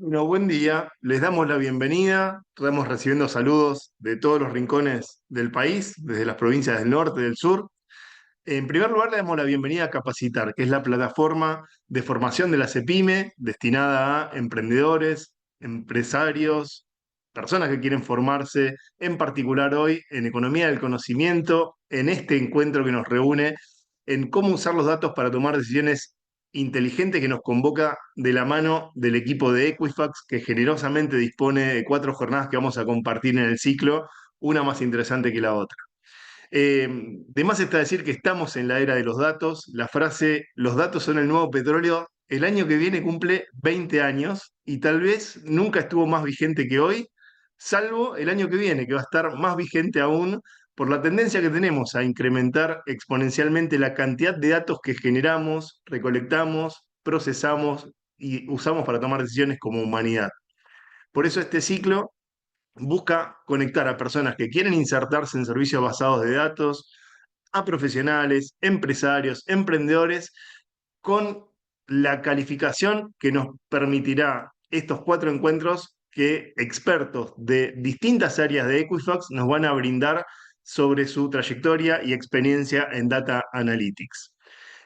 Bueno, buen día. Les damos la bienvenida. Estamos recibiendo saludos de todos los rincones del país, desde las provincias del norte y del sur. En primer lugar, le damos la bienvenida a Capacitar, que es la plataforma de formación de la CEPIME destinada a emprendedores, empresarios, personas que quieren formarse, en particular hoy en economía del conocimiento, en este encuentro que nos reúne en cómo usar los datos para tomar decisiones inteligentes que nos convoca de la mano del equipo de Equifax, que generosamente dispone de 4 jornadas que vamos a compartir en el ciclo, una más interesante que la otra. De más está decir que estamos en la era de los datos. La frase "los datos son el nuevo petróleo" el año que viene cumple 20 años y tal vez nunca estuvo más vigente que hoy, salvo el año que viene, que va a estar más vigente aún por la tendencia que tenemos a incrementar exponencialmente la cantidad de datos que generamos, recolectamos, procesamos y usamos para tomar decisiones como humanidad. Por eso este ciclo busca conectar a personas que quieren insertarse en servicios basados de datos, a profesionales, empresarios, emprendedores, con la calificación que nos permitirá estos 4 encuentros que expertos de distintas áreas de Equifax nos van a brindar sobre su trayectoria y experiencia en Data Analytics.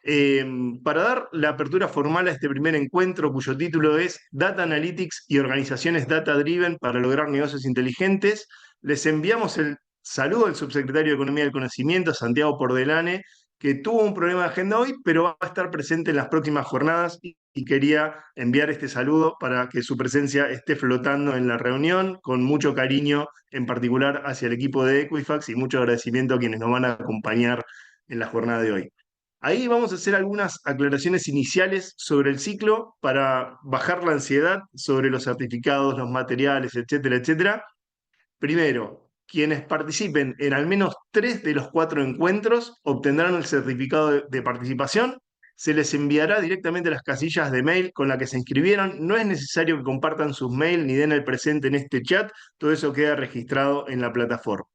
Eh, para dar la apertura formal a este primer encuentro, cuyo título es Data Analytics y organizaciones Data Driven para lograr negocios inteligentes, les enviamos el saludo del subsecretario de Economía del Conocimiento, Santiago Pordelane, que tuvo un problema de agenda hoy, pero va a estar presente en las próximas jornadas y quería enviar este saludo para que su presencia esté flotando en la reunión, con mucho cariño, en particular hacia el equipo de Equifax y mucho agradecimiento a quienes nos van a acompañar en la jornada de hoy. Ahí vamos a hacer algunas aclaraciones iniciales sobre el ciclo para bajar la ansiedad sobre los certificados, los materiales, etcétera, etcétera. Primero, quienes participen en al menos 3 de los 4 encuentros obtendrán el certificado de participación. Se les enviará directamente a las casillas de mail con la que se inscribieron. No es necesario que compartan sus mails ni den el presente en este chat. Todo eso queda registrado en la plataforma.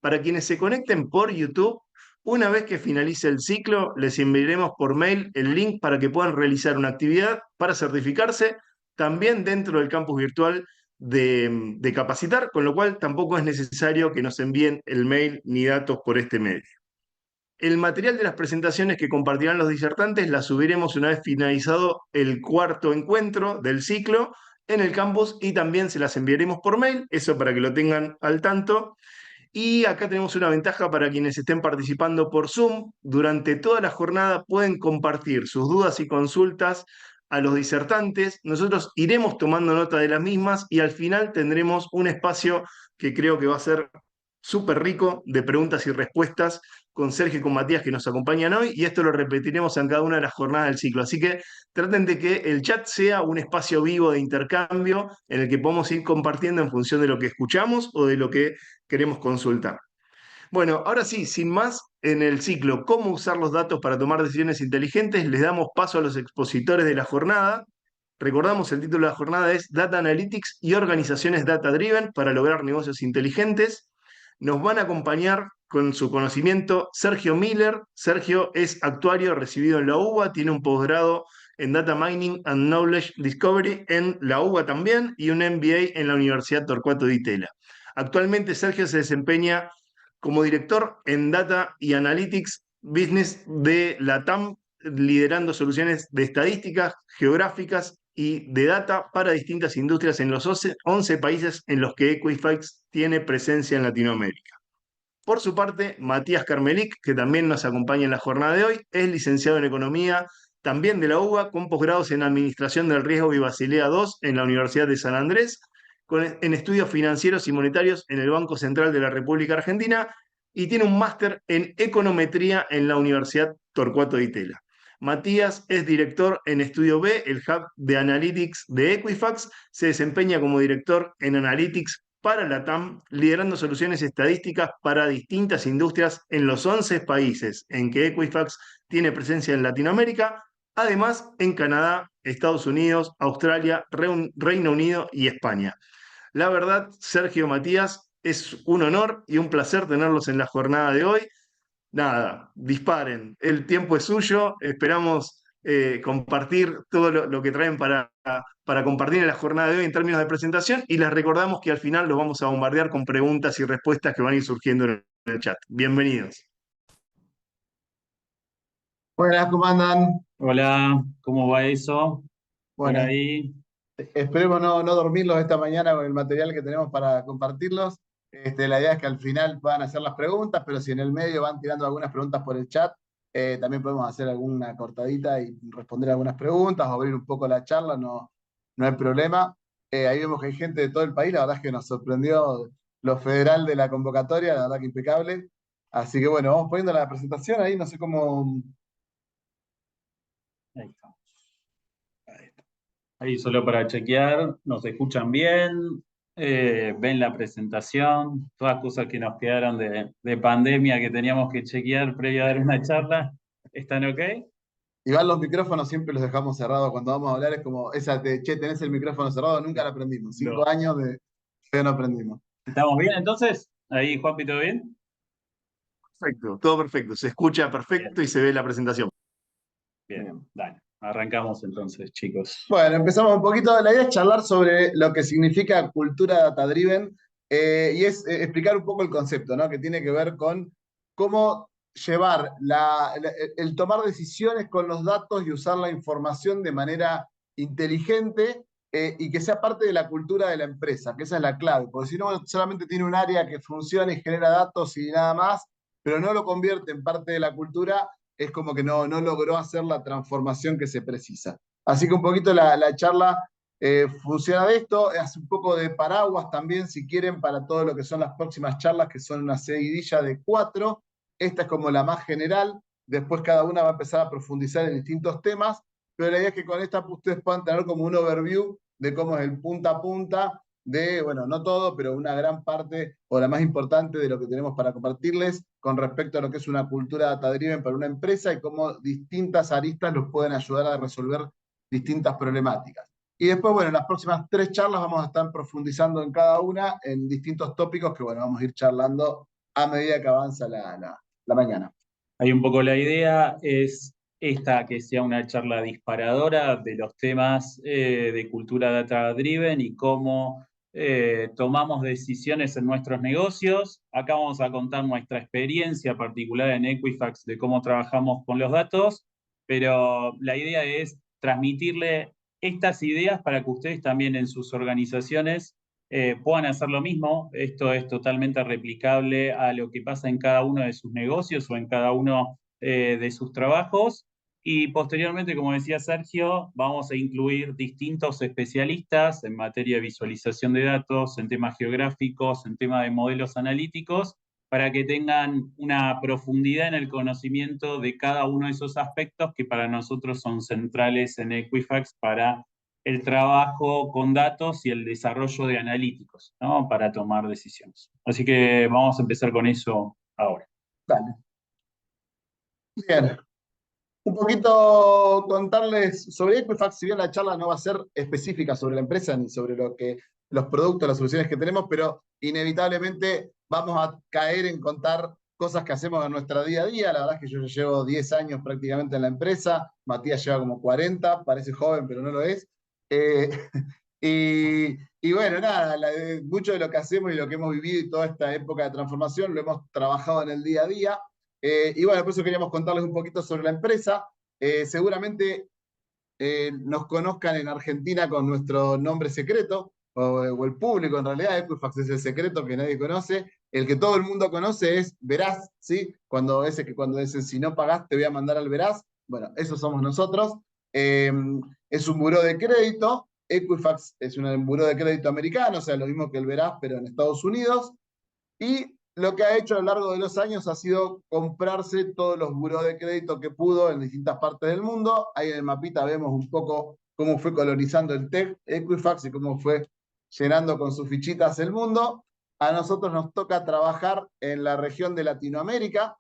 Para quienes se conecten por YouTube, una vez que finalice el ciclo, les enviaremos por mail el link para que puedan realizar una actividad para certificarse también dentro del campus virtual de Capacitar, con lo cual tampoco es necesario que nos envíen el mail ni datos por este medio. El material de las presentaciones que compartirán los disertantes las subiremos una vez finalizado el 4 encuentro del ciclo en el campus y también se las enviaremos por mail, eso para que lo tengan al tanto. Y acá tenemos una ventaja para quienes estén participando por Zoom. Durante toda la jornada pueden compartir sus dudas y consultas a los disertantes. Nosotros iremos tomando nota de las mismas y al final tendremos un espacio que creo que va a ser súper rico de preguntas y respuestas con Sergio y con Matías que nos acompañan hoy, y esto lo repetiremos en cada una de las jornadas del ciclo. Así que traten de que el chat sea un espacio vivo de intercambio en el que podamos ir compartiendo en función de lo que escuchamos o de lo que queremos consultar. Bueno, ahora sí, sin más, en el ciclo "Cómo usar los datos para tomar decisiones inteligentes", les damos paso a los expositores de la jornada. Recordamos, el título de la jornada es Data Analytics y organizaciones Data Driven para lograr negocios inteligentes. Nos van a acompañar con su conocimiento Sergio Miller. Sergio es actuario recibido en la UBA, tiene un posgrado en Data Mining and Knowledge Discovery en la UBA también y un MBA en la Universidad Torcuato Di Tella. Actualmente Sergio se desempeña como director en Data y Analytics Business de la TAM, liderando soluciones de estadísticas geográficas y de data para distintas industrias en los 11 países en los que Equifax tiene presencia en Latinoamérica. Por su parte, Matías Carmelic, que también nos acompaña en la jornada de hoy, es licenciado en Economía, también de la UBA, con posgrados en Administración del Riesgo y Basilea II en la Universidad de San Andrés, en Estudios Financieros y Monetarios en el Banco Central de la República Argentina, y tiene un máster en Econometría en la Universidad Torcuato Di Tella. Matías es director en Estudio B, el hub de Analytics de Equifax. Se desempeña como director en Analytics para la TAM, liderando soluciones estadísticas para distintas industrias en los 11 países en que Equifax tiene presencia en Latinoamérica, además en Canadá, Estados Unidos, Australia, Reino Unido y España. La verdad, Sergio, Matías, es un honor y un placer tenerlos en la jornada de hoy. Nada, disparen, el tiempo es suyo, esperamos compartir todo lo que traen para compartir en la jornada de hoy en términos de presentación y les recordamos que al final los vamos a bombardear con preguntas y respuestas que van a ir surgiendo en el chat. Bienvenidos. Buenas, ¿cómo andan? Hola, ¿cómo va eso? Por Bueno, ahí. esperemos no dormirlos esta mañana con el material que tenemos para compartirlos. La idea es que al final puedan hacer las preguntas, pero si en el medio van tirando algunas preguntas por el chat, también podemos hacer alguna cortadita y responder algunas preguntas o abrir un poco la charla, no hay problema. Ahí vemos que hay gente de todo el país, la verdad es que nos sorprendió lo federal de la convocatoria, la verdad que impecable. Así que bueno, vamos poniendo la presentación ahí, no sé cómo. Ahí está. Ahí solo para chequear, nos escuchan bien, ven la presentación, todas cosas que nos quedaron de pandemia que teníamos que chequear previo a dar una charla, ¿están ok? Igual los micrófonos siempre los dejamos cerrados cuando vamos a hablar, es como esa de, che, tenés el micrófono cerrado, nunca la aprendimos. 5 años de que no aprendimos. ¿Estamos bien entonces? Ahí, Juanpi, ¿todo bien? Perfecto, todo perfecto. Se escucha perfecto Bien, y se ve la presentación. bien, dale. Arrancamos entonces, chicos. Bueno, empezamos un poquito. La idea es charlar sobre lo que significa cultura data-driven y es explicar un poco el concepto, ¿no? Que tiene que ver con cómo llevar el tomar decisiones con los datos y usar la información de manera inteligente y que sea parte de la cultura de la empresa, que esa es la clave, porque si no, solamente tiene un área que funciona y genera datos y nada más, pero no lo convierte en parte de la cultura, es como que no logró hacer la transformación que se precisa. Así que un poquito la charla funciona de esto, hace un poco de paraguas también, si quieren, para todo lo que son las próximas charlas, que son una seguidilla de 4. Esta es como la más general, después cada una va a empezar a profundizar en distintos temas, pero la idea es que con esta ustedes puedan tener como un overview de cómo es el punta a punta de, bueno, no todo, pero una gran parte o la más importante de lo que tenemos para compartirles con respecto a lo que es una cultura data-driven para una empresa y cómo distintas aristas los pueden ayudar a resolver distintas problemáticas. Y después, bueno, en las próximas 3 charlas vamos a estar profundizando en cada una en distintos tópicos que, bueno, vamos a ir charlando a medida que avanza la mañana. Ahí un poco la idea es esta, que sea una charla disparadora de los temas de cultura data driven y cómo tomamos decisiones en nuestros negocios. Acá vamos a contar nuestra experiencia particular en Equifax de cómo trabajamos con los datos, pero la idea es transmitirle estas ideas para que ustedes también en sus organizaciones puedan hacer lo mismo. Esto es totalmente replicable a lo que pasa en cada uno de sus negocios o en cada uno de sus trabajos. Y posteriormente, como decía Sergio, vamos a incluir distintos especialistas en materia de visualización de datos, en temas geográficos, en temas de modelos analíticos, para que tengan una profundidad en el conocimiento de cada uno de esos aspectos que para nosotros son centrales en Equifax para el trabajo con datos y el desarrollo de analíticos, ¿no? Para tomar decisiones. Así que vamos a empezar con eso ahora. Dale. Bien. Un poquito contarles sobre Equifax, si bien la charla no va a ser específica sobre la empresa ni sobre los productos, las soluciones que tenemos, pero inevitablemente vamos a caer en contar cosas que hacemos en nuestro día a día. La verdad es que yo ya llevo 10 años prácticamente en la empresa, Matías lleva como 40, parece joven, pero no lo es. Eh, y bueno, nada, mucho de lo que hacemos y lo que hemos vivido y toda esta época de transformación lo hemos trabajado en el día a día. Y bueno, por eso queríamos contarles un poquito sobre la empresa. Seguramente nos conozcan en Argentina con nuestro nombre secreto, o el público en realidad. Equifax es el secreto que nadie conoce. El que todo el mundo conoce es Veraz, ¿sí? Cuando dicen si no pagás te voy a mandar al Veraz. Bueno, eso somos nosotros. Es un buró de crédito. Equifax es un buró de crédito americano, o sea, lo mismo que el Veraz, pero en Estados Unidos. Y lo que ha hecho a lo largo de los años ha sido comprarse todos los burós de crédito que pudo en distintas partes del mundo. Ahí en el mapita vemos un poco cómo fue colonizando el tech Equifax y cómo fue llenando con sus fichitas el mundo. A nosotros nos toca trabajar en la región de Latinoamérica,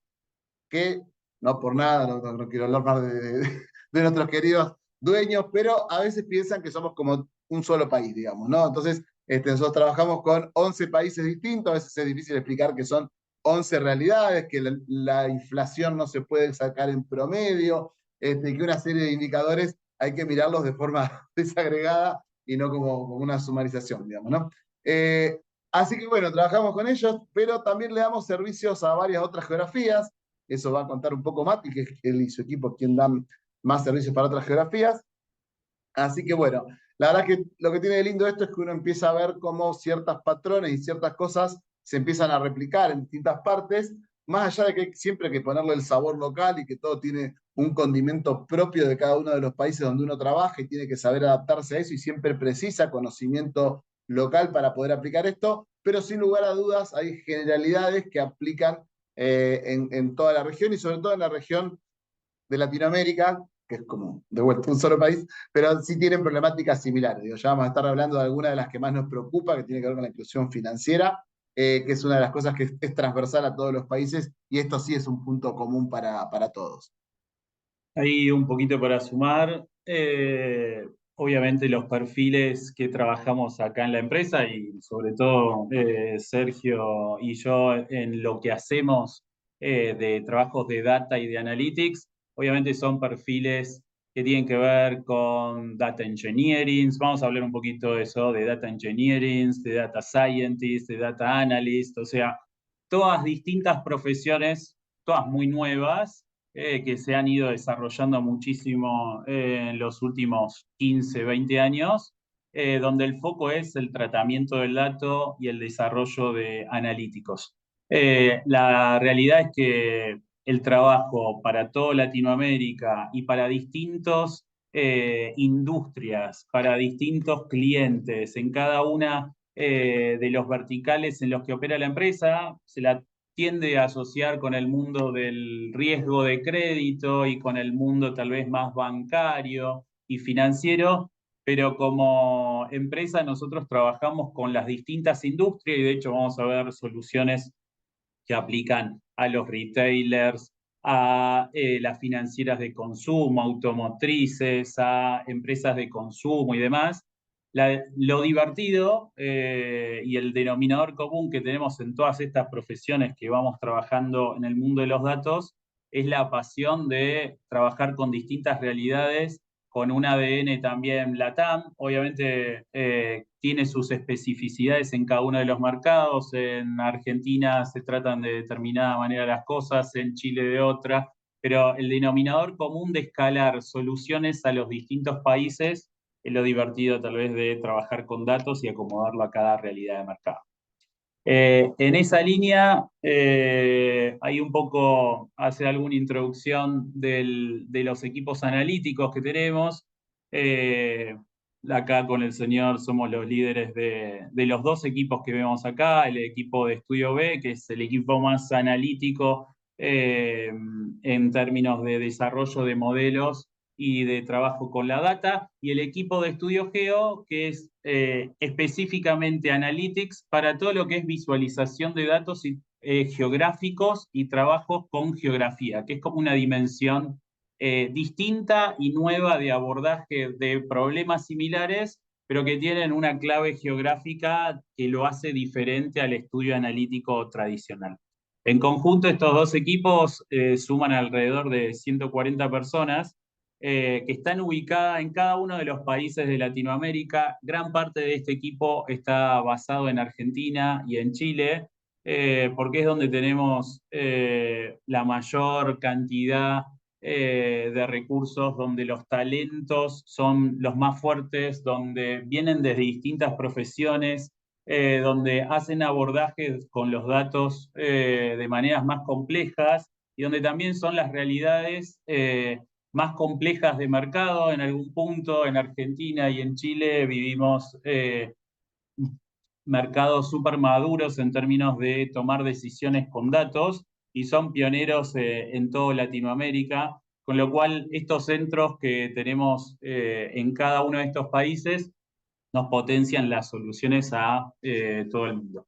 que no por nada, no quiero hablar más de nuestros queridos dueños, pero a veces piensan que somos como un solo país, digamos, ¿no? Entonces, nosotros trabajamos con 11 países distintos, a veces es difícil explicar que son 11 realidades, que la inflación no se puede sacar en promedio, que una serie de indicadores hay que mirarlos de forma desagregada y no como una sumarización, digamos, ¿no? Así que bueno, trabajamos con ellos, pero también le damos servicios a varias otras geografías. Eso va a contar un poco Mati, que es él y su equipo quien dan más servicios para otras geografías. Así que bueno, la verdad que lo que tiene de lindo esto es que uno empieza a ver cómo ciertos patrones y ciertas cosas se empiezan a replicar en distintas partes, más allá de que siempre hay que ponerle el sabor local y que todo tiene un condimento propio de cada uno de los países donde uno trabaja y tiene que saber adaptarse a eso y siempre precisa conocimiento local para poder aplicar esto, pero sin lugar a dudas hay generalidades que aplican en toda la región y sobre todo en la región de Latinoamérica, que es como de vuelta un solo país, pero sí tienen problemáticas similares. Digo, ya vamos a estar hablando de alguna de las que más nos preocupa, que tiene que ver con la inclusión financiera, que es una de las cosas que es transversal a todos los países, y esto sí es un punto común para todos. Ahí un poquito para sumar, obviamente los perfiles que trabajamos acá en la empresa y sobre todo Sergio y yo en lo que hacemos de trabajos de data y de analytics, obviamente son perfiles que tienen que ver con data engineering, vamos a hablar un poquito de eso, de data engineering, de data scientist, de data analyst, o sea, todas distintas profesiones, todas muy nuevas que se han ido desarrollando muchísimo en los últimos 15, 20 años, donde el foco es el tratamiento del dato y el desarrollo de analíticos. La realidad es que el trabajo para toda Latinoamérica y para distintos industrias, para distintos clientes, en cada una de los verticales en los que opera la empresa, se la tiende a asociar con el mundo del riesgo de crédito y con el mundo tal vez más bancario y financiero, pero como empresa nosotros trabajamos con las distintas industrias y de hecho vamos a ver soluciones que aplican a los retailers, a las financieras de consumo, automotrices, a empresas de consumo y demás. Lo divertido y el denominador común que tenemos en todas estas profesiones que vamos trabajando en el mundo de los datos es la pasión de trabajar con distintas realidades, con un ADN también LATAM. Obviamente tiene sus especificidades en cada uno de los mercados. En Argentina se tratan de determinada manera las cosas, en Chile de otra, pero el denominador común de escalar soluciones a los distintos países es lo divertido tal vez de trabajar con datos y acomodarlo a cada realidad de mercado. En esa línea, hay un poco, hace alguna introducción de los equipos analíticos que tenemos. Acá con el señor somos los líderes de los dos equipos que vemos acá, el equipo de Estudio B, que es el equipo más analítico en términos de desarrollo de modelos y de trabajo con la data, y el equipo de Estudio Geo, que es específicamente Analytics para todo lo que es visualización de datos geográficos y trabajos con geografía, que es como una dimensión distinta y nueva de abordaje de problemas similares, pero que tienen una clave geográfica que lo hace diferente al estudio analítico tradicional. En conjunto, estos dos equipos suman alrededor de 140 personas que están ubicadas en cada uno de los países de Latinoamérica. Gran parte de este equipo está basado en Argentina y en Chile, porque es donde tenemos la mayor cantidad de recursos, donde los talentos son los más fuertes, donde vienen desde distintas profesiones, donde hacen abordajes con los datos de maneras más complejas y donde también son las realidades más complejas de mercado. En algún punto en Argentina y en Chile vivimos mercados súper maduros en términos de tomar decisiones con datos y son pioneros en toda Latinoamérica, con lo cual estos centros que tenemos en cada uno de estos países nos potencian las soluciones a todo el mundo.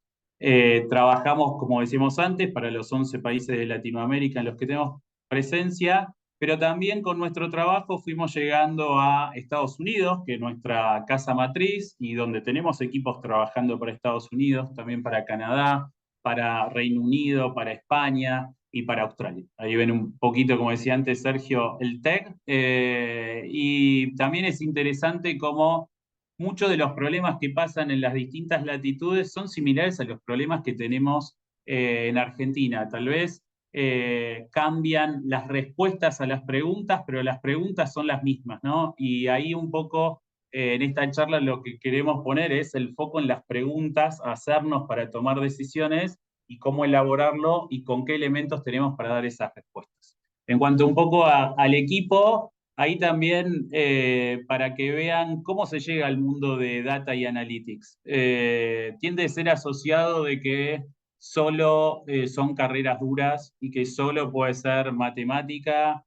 Trabajamos, como decíamos antes, para los 11 países de Latinoamérica en los que tenemos presencia, pero también con nuestro trabajo fuimos llegando a Estados Unidos, que es nuestra casa matriz, y donde tenemos equipos trabajando para Estados Unidos, también para Canadá, para Reino Unido, para España, y para Australia. Ahí ven un poquito, como decía antes Sergio, el TEC. Y también es interesante cómo muchos de los problemas que pasan en las distintas latitudes son similares a los problemas que tenemos en Argentina. Tal vez cambian las respuestas a las preguntas, pero las preguntas son las mismas, ¿no? Y ahí un poco en esta charla lo que queremos poner es el foco en las preguntas a hacernos para tomar decisiones y cómo elaborarlo y con qué elementos tenemos para dar esas respuestas. En cuanto un poco al equipo, ahí también para que vean cómo se llega al mundo de data y analytics. Tiende a ser asociado de que solo son carreras duras y que solo puede ser matemática,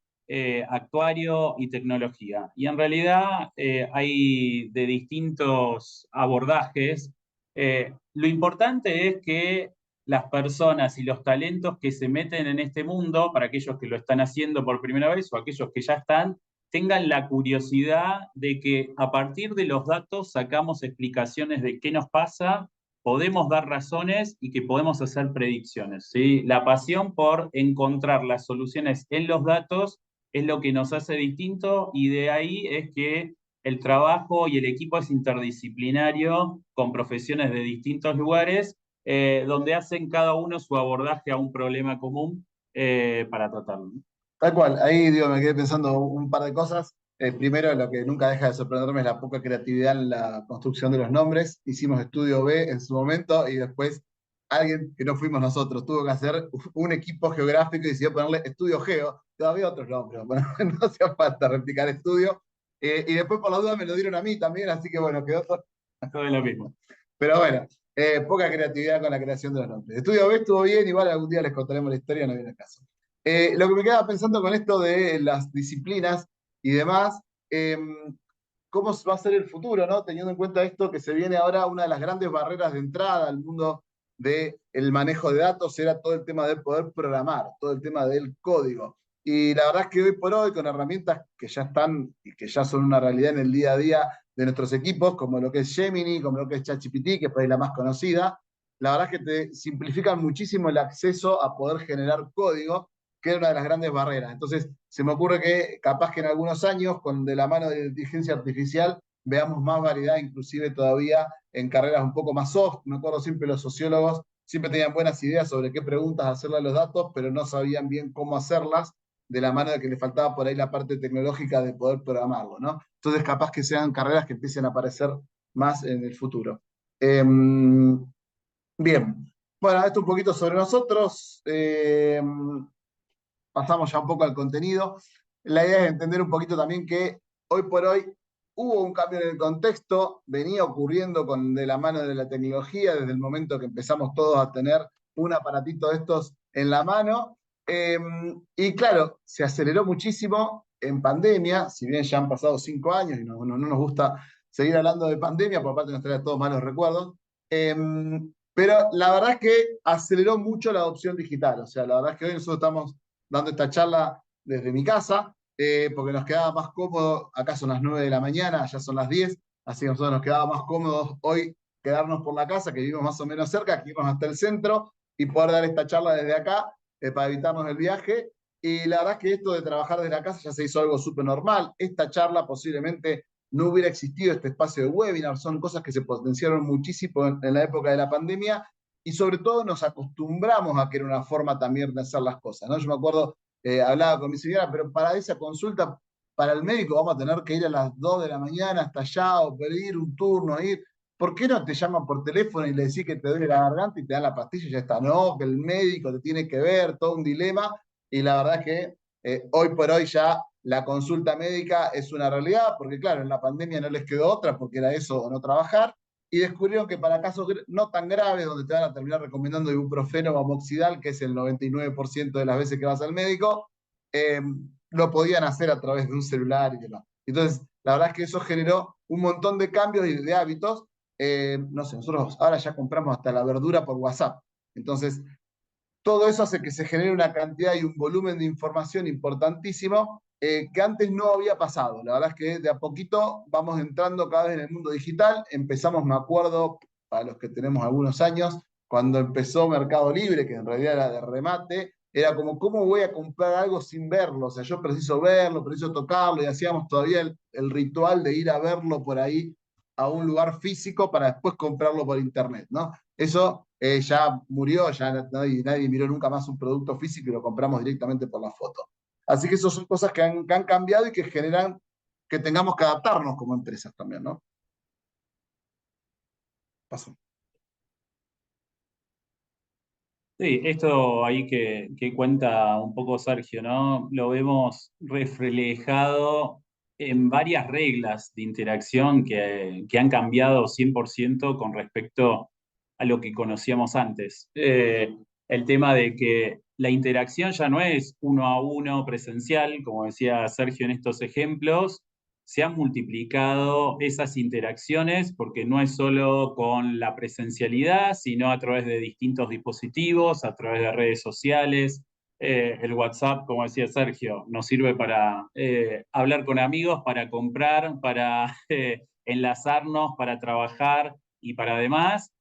actuario y tecnología. Y en realidad hay de distintos abordajes. Lo importante es que las personas y los talentos que se meten en este mundo, para aquellos que lo están haciendo por primera vez o aquellos que ya están, tengan la curiosidad de que a partir de los datos sacamos explicaciones de qué nos pasa, podemos dar razones y que podemos hacer predicciones, ¿sí? La pasión por encontrar las soluciones en los datos es lo que nos hace distinto y de ahí es que el trabajo y el equipo es interdisciplinario con profesiones de distintos lugares donde hacen cada uno su abordaje a un problema común para tratarlo. Tal cual, ahí digo, me quedé pensando un par de cosas. Primero, lo que nunca deja de sorprenderme es la poca creatividad en la construcción de los nombres. Hicimos Estudio B en su momento y después alguien que no fuimos nosotros tuvo que hacer un equipo geográfico y decidió ponerle Estudio Geo. Todavía otros nombres, bueno, no hacía falta replicar estudio. Y después por la duda me lo dieron a mí también, así que bueno, quedó todo. Todo es lo mismo. Pero bueno, poca creatividad con la creación de los nombres. Estudio B estuvo bien, igual algún día les contaremos la historia, no viene el caso. Lo que me quedaba pensando con esto de las disciplinas y demás, eh, cómo va a ser el futuro, ¿no? Teniendo en cuenta esto que se viene ahora, una de las grandes barreras de entrada al mundo del manejo de datos era todo el tema de poder programar, todo el tema del código. Y la verdad es que hoy por hoy, con herramientas que ya están y que ya son una realidad en el día a día de nuestros equipos, como lo que es Gemini, como lo que es ChatGPT, que es por ahí la más conocida, la verdad es que te simplifican muchísimo el acceso a poder generar código, que era una de las grandes barreras. Entonces, se me ocurre que capaz que en algunos años, con de la mano de la inteligencia artificial, veamos más variedad, inclusive todavía en carreras un poco más soft. Me acuerdo siempre los sociólogos siempre tenían buenas ideas sobre qué preguntas hacerle a los datos, pero no sabían bien cómo hacerlas, de la mano de que le faltaba por ahí la parte tecnológica de poder programarlo, ¿no? Entonces, capaz que sean carreras que empiecen a aparecer más en el futuro. Bien, bueno, esto un poquito sobre nosotros. Pasamos ya un poco al contenido. La idea es entender un poquito también que hoy por hoy hubo un cambio en el contexto, venía ocurriendo de la mano de la tecnología desde el momento que empezamos todos a tener un aparatito de estos en la mano. Y claro, se aceleró muchísimo en pandemia, si bien ya han pasado 5 años y no nos gusta seguir hablando de pandemia, por parte nos trae todos malos recuerdos. Pero la verdad es que aceleró mucho la adopción digital. O sea, la verdad es que hoy nosotros estamos dando esta charla desde mi casa, porque nos quedaba más cómodo, acá son las 9 de la mañana, ya son las 10, así que a nosotros nos quedaba más cómodo hoy quedarnos por la casa, que vivimos más o menos cerca, que irnos hasta el centro y poder dar esta charla desde acá, para evitarnos el viaje. Y la verdad es que esto de trabajar desde la casa ya se hizo algo súper normal. Esta charla posiblemente no hubiera existido, este espacio de webinar, son cosas que se potenciaron muchísimo en la época de la pandemia, y sobre todo nos acostumbramos a que era una forma también de hacer las cosas, ¿no? Yo me acuerdo, hablaba con mi señora, pero para esa consulta, para el médico vamos a tener que ir a las 2 de la mañana hasta allá, o pedir un turno, ir. ¿Por qué no te llaman por teléfono y le decís que te duele la garganta y te dan la pastilla y ya está? No, que el médico te tiene que ver, todo un dilema, y la verdad es que hoy por hoy ya la consulta médica es una realidad, porque claro, en la pandemia no les quedó otra, porque era eso o no trabajar, y descubrieron que para casos no tan graves, donde te van a terminar recomendando ibuprofeno o amoxidal, que es el 99% de las veces que vas al médico, lo podían hacer a través de un celular y demás. Entonces, la verdad es que eso generó un montón de cambios y de hábitos. No sé, nosotros ahora ya compramos hasta la verdura por WhatsApp. Entonces, todo eso hace que se genere una cantidad y un volumen de información importantísimo, que antes no había pasado. La verdad es que de a poquito vamos entrando cada vez en el mundo digital. Empezamos, me acuerdo, para los que tenemos algunos años, cuando empezó Mercado Libre, que en realidad era de remate, era como, ¿cómo voy a comprar algo sin verlo? O sea, yo preciso verlo, preciso tocarlo, y hacíamos todavía el ritual de ir a verlo por ahí a un lugar físico para después comprarlo por internet, ¿no? Eso ya murió, ya nadie miró nunca más un producto físico y lo compramos directamente por la foto. Así que esas son cosas que han cambiado y que generan que tengamos que adaptarnos como empresas también, ¿no? Paso. Sí, esto ahí que cuenta un poco Sergio, ¿no? Lo vemos reflejado en varias reglas de interacción que han cambiado 100% con respecto a lo que conocíamos antes. El tema de que la interacción ya no es uno a uno presencial, como decía Sergio en estos ejemplos, se han multiplicado esas interacciones porque no es solo con la presencialidad, sino a través de distintos dispositivos, a través de redes sociales. El WhatsApp, como decía Sergio, nos sirve para hablar con amigos, para comprar, para enlazarnos, para trabajar y para demás.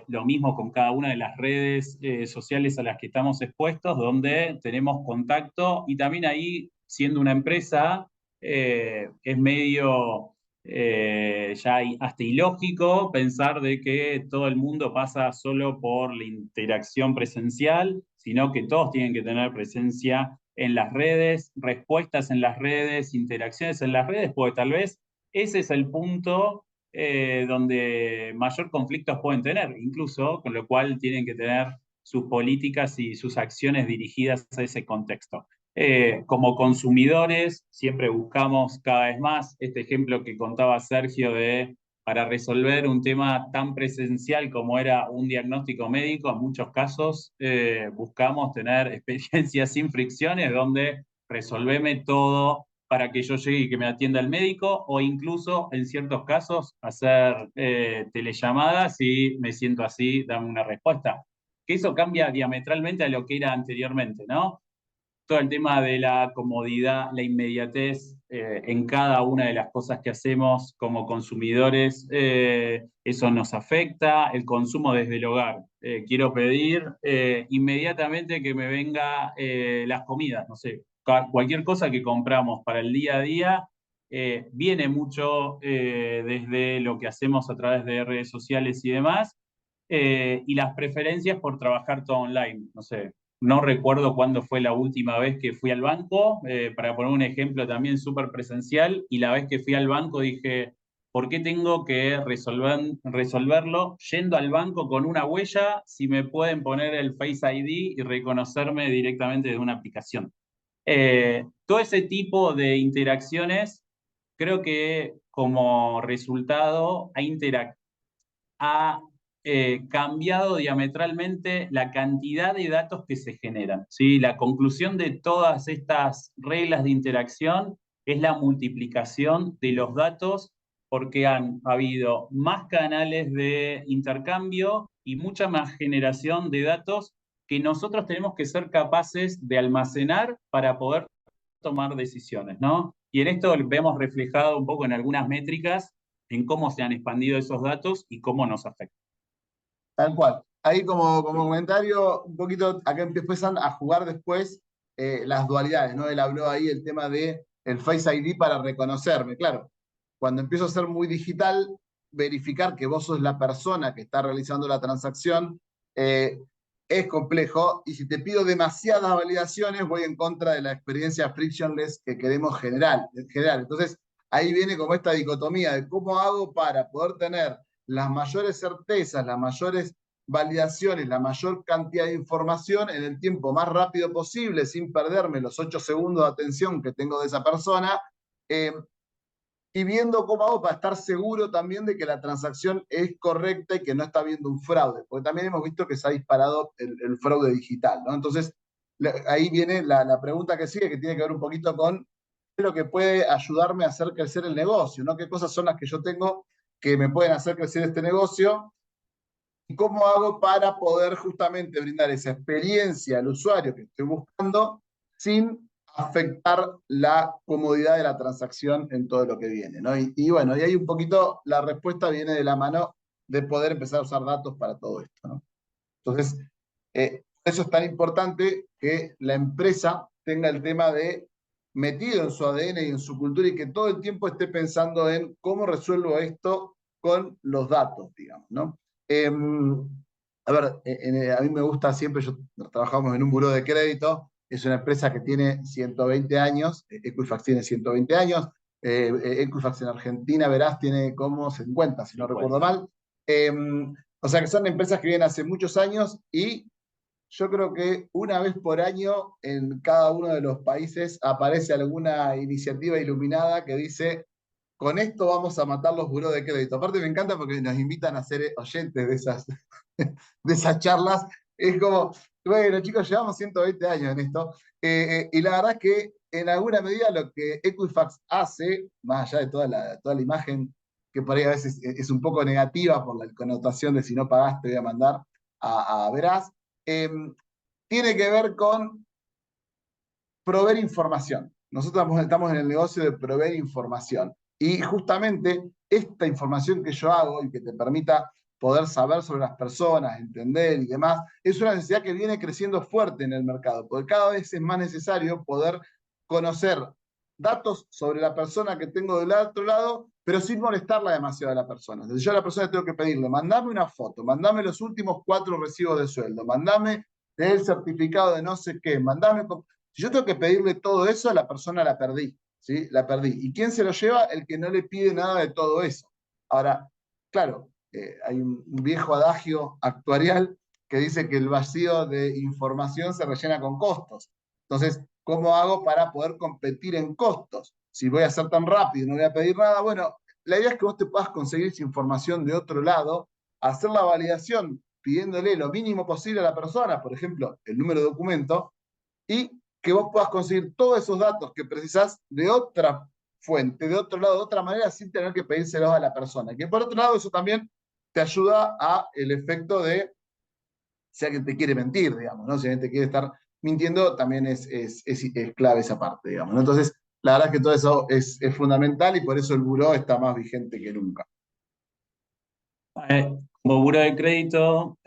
Lo mismo con cada una de las redes sociales a las que estamos expuestos, donde tenemos contacto y también ahí, siendo una empresa, es medio ya hasta ilógico pensar de que todo el mundo pasa solo por la interacción presencial, sino que todos tienen que tener presencia en las redes, respuestas en las redes, interacciones en las redes, porque tal vez ese es el punto donde mayor conflictos pueden tener, incluso, con lo cual tienen que tener sus políticas y sus acciones dirigidas a ese contexto. Como consumidores, siempre buscamos cada vez más este ejemplo que contaba Sergio de para resolver un tema tan presencial como era un diagnóstico médico, en muchos casos buscamos tener experiencias sin fricciones donde resolveme todo para que yo llegue y que me atienda el médico, o incluso en ciertos casos hacer telellamadas y me siento así, dame una respuesta. Que eso cambia diametralmente a lo que era anteriormente, ¿no? Todo el tema de la comodidad, la inmediatez en cada una de las cosas que hacemos como consumidores, eso nos afecta, el consumo desde el hogar. Quiero pedir inmediatamente que me venga las comidas, no sé, cualquier cosa que compramos para el día a día. Viene mucho desde lo que hacemos a través de redes sociales y demás, y las preferencias por trabajar todo online. No sé, no recuerdo cuándo fue la última vez que fui al banco, para poner un ejemplo también súper presencial, y la vez que fui al banco dije, ¿por qué tengo que resolverlo yendo al banco con una huella si me pueden poner el Face ID y reconocerme directamente de una aplicación? Todo ese tipo de interacciones creo que como resultado ha cambiado diametralmente la cantidad de datos que se generan, ¿sí? La conclusión de todas estas reglas de interacción es la multiplicación de los datos porque han habido más canales de intercambio y mucha más generación de datos que nosotros tenemos que ser capaces de almacenar para poder tomar decisiones, ¿no? Y en esto vemos reflejado un poco en algunas métricas en cómo se han expandido esos datos y cómo nos afectan. Tal cual. Ahí como comentario, un poquito, acá empiezan a jugar después las dualidades, ¿no? Él habló ahí el tema de el Face ID para reconocerme. Claro, cuando empiezo a ser muy digital, verificar que vos sos la persona que está realizando la transacción eh, es complejo, y si te pido demasiadas validaciones, voy en contra de la experiencia frictionless que queremos generar. Entonces, ahí viene como esta dicotomía de cómo hago para poder tener las mayores certezas, las mayores validaciones, la mayor cantidad de información en el tiempo más rápido posible, sin perderme los 8 segundos de atención que tengo de esa persona, eh, y viendo cómo hago para estar seguro también de que la transacción es correcta y que no está habiendo un fraude, porque también hemos visto que se ha disparado el fraude digital, ¿no? Entonces, ahí viene la pregunta que sigue, que tiene que ver un poquito con qué es lo que puede ayudarme a hacer crecer el negocio, ¿no? ¿Qué cosas son las que yo tengo que me pueden hacer crecer este negocio? ¿Y cómo hago para poder justamente brindar esa experiencia al usuario que estoy buscando sin afectar la comodidad de la transacción en todo lo que viene, ¿no? Y bueno, y ahí un poquito la respuesta viene de la mano de poder empezar a usar datos para todo esto, ¿no? Entonces, Eso es tan importante que la empresa tenga el tema de metido en su ADN y en su cultura y que todo el tiempo esté pensando en cómo resuelvo esto con los datos, digamos, ¿no? A ver, a mí me gusta siempre, trabajamos en un buró de crédito, es una empresa que tiene 120 años, Equifax tiene 120 años, Equifax en Argentina, verás, tiene como 50, si no recuerdo mal. O sea que son empresas que vienen hace muchos años y yo creo que una vez por año en cada uno de los países aparece alguna iniciativa iluminada que dice, con esto vamos a matar los burós de crédito. Aparte me encanta porque nos invitan a ser oyentes de esas charlas. Es como, bueno chicos, llevamos 120 años en esto. Y la verdad es que en alguna medida lo que Equifax hace, más allá de toda la imagen que por ahí a veces es un poco negativa por la connotación de si no pagaste voy a mandar a Veraz, eh, tiene que ver con proveer información. Nosotros estamos en el negocio de proveer información. Y justamente esta información que yo hago y que te permita poder saber sobre las personas, entender y demás, es una necesidad que viene creciendo fuerte en el mercado, porque cada vez es más necesario poder conocer datos sobre la persona que tengo del otro lado, pero sin molestarla demasiado a la persona. Entonces yo a la persona tengo que pedirle, mandame una foto, mandame los últimos 4 recibos de sueldo, mandame el certificado de no sé qué, mandame... Si yo tengo que pedirle todo eso, a la persona la perdí, ¿sí? La perdí. ¿Y quién se lo lleva? El que no le pide nada de todo eso. Ahora, claro, hay un viejo adagio actuarial que dice que el vacío de información se rellena con costos. Entonces, ¿cómo hago para poder competir en costos? Si voy a ser tan rápido y no voy a pedir nada, bueno, la idea es que vos te puedas conseguir esa información de otro lado, hacer la validación pidiéndole lo mínimo posible a la persona, por ejemplo, el número de documento, y que vos puedas conseguir todos esos datos que precisás de otra fuente, de otro lado, de otra manera, sin tener que pedírselos a la persona. Que por otro lado, eso también te ayuda a el efecto de si alguien te quiere mentir, digamos, ¿no? Si alguien te quiere estar mintiendo, también es clave esa parte, digamos, ¿no? Entonces, la verdad es que todo eso es fundamental y por eso el buró está más vigente que nunca. Como buró de crédito,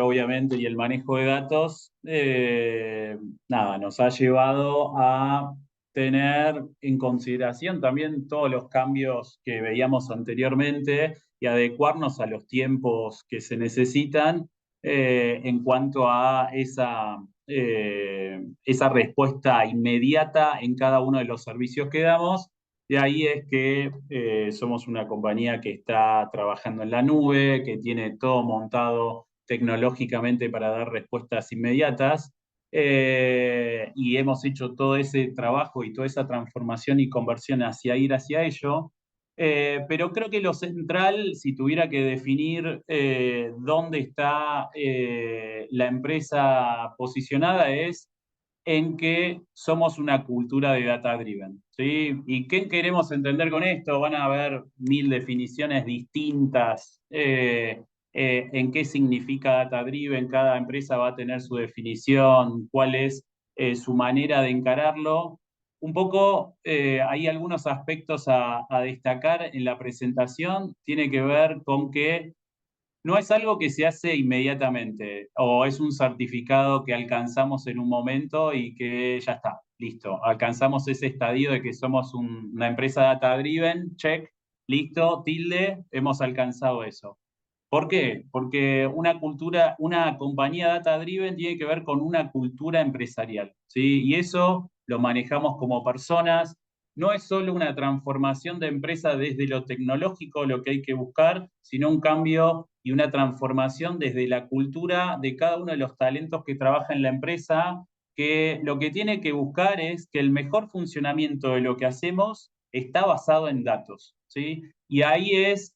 obviamente, y el manejo de datos, nada, nos ha llevado a tener en consideración también todos los cambios que veíamos anteriormente y adecuarnos a los tiempos que se necesitan en cuanto a esa respuesta inmediata en cada uno de los servicios que damos. De ahí es que somos una compañía que está trabajando en la nube, que tiene todo montado tecnológicamente para dar respuestas inmediatas, y hemos hecho todo ese trabajo y toda esa transformación y conversión hacia ir hacia ello. Pero creo que lo central, si tuviera que definir dónde está la empresa posicionada, es en que somos una cultura de data driven, ¿sí? ¿Y qué queremos entender con esto? Van a haber 1000 definiciones distintas en qué significa data driven, cada empresa va a tener su definición, cuál es su manera de encararlo. Un poco hay algunos aspectos a destacar en la presentación, tiene que ver con que no es algo que se hace inmediatamente o es un certificado que alcanzamos en un momento y que ya está, listo. Alcanzamos ese estadio de que somos una empresa data driven, check, listo, tilde, hemos alcanzado eso. ¿Por qué? Porque una compañía data driven tiene que ver con una cultura empresarial, ¿sí? Y eso lo manejamos como personas. No es solo una transformación de empresa desde lo tecnológico lo que hay que buscar, sino un cambio y una transformación desde la cultura de cada uno de los talentos que trabaja en la empresa, que lo que tiene que buscar es que el mejor funcionamiento de lo que hacemos está basado en datos, ¿sí? Y ahí es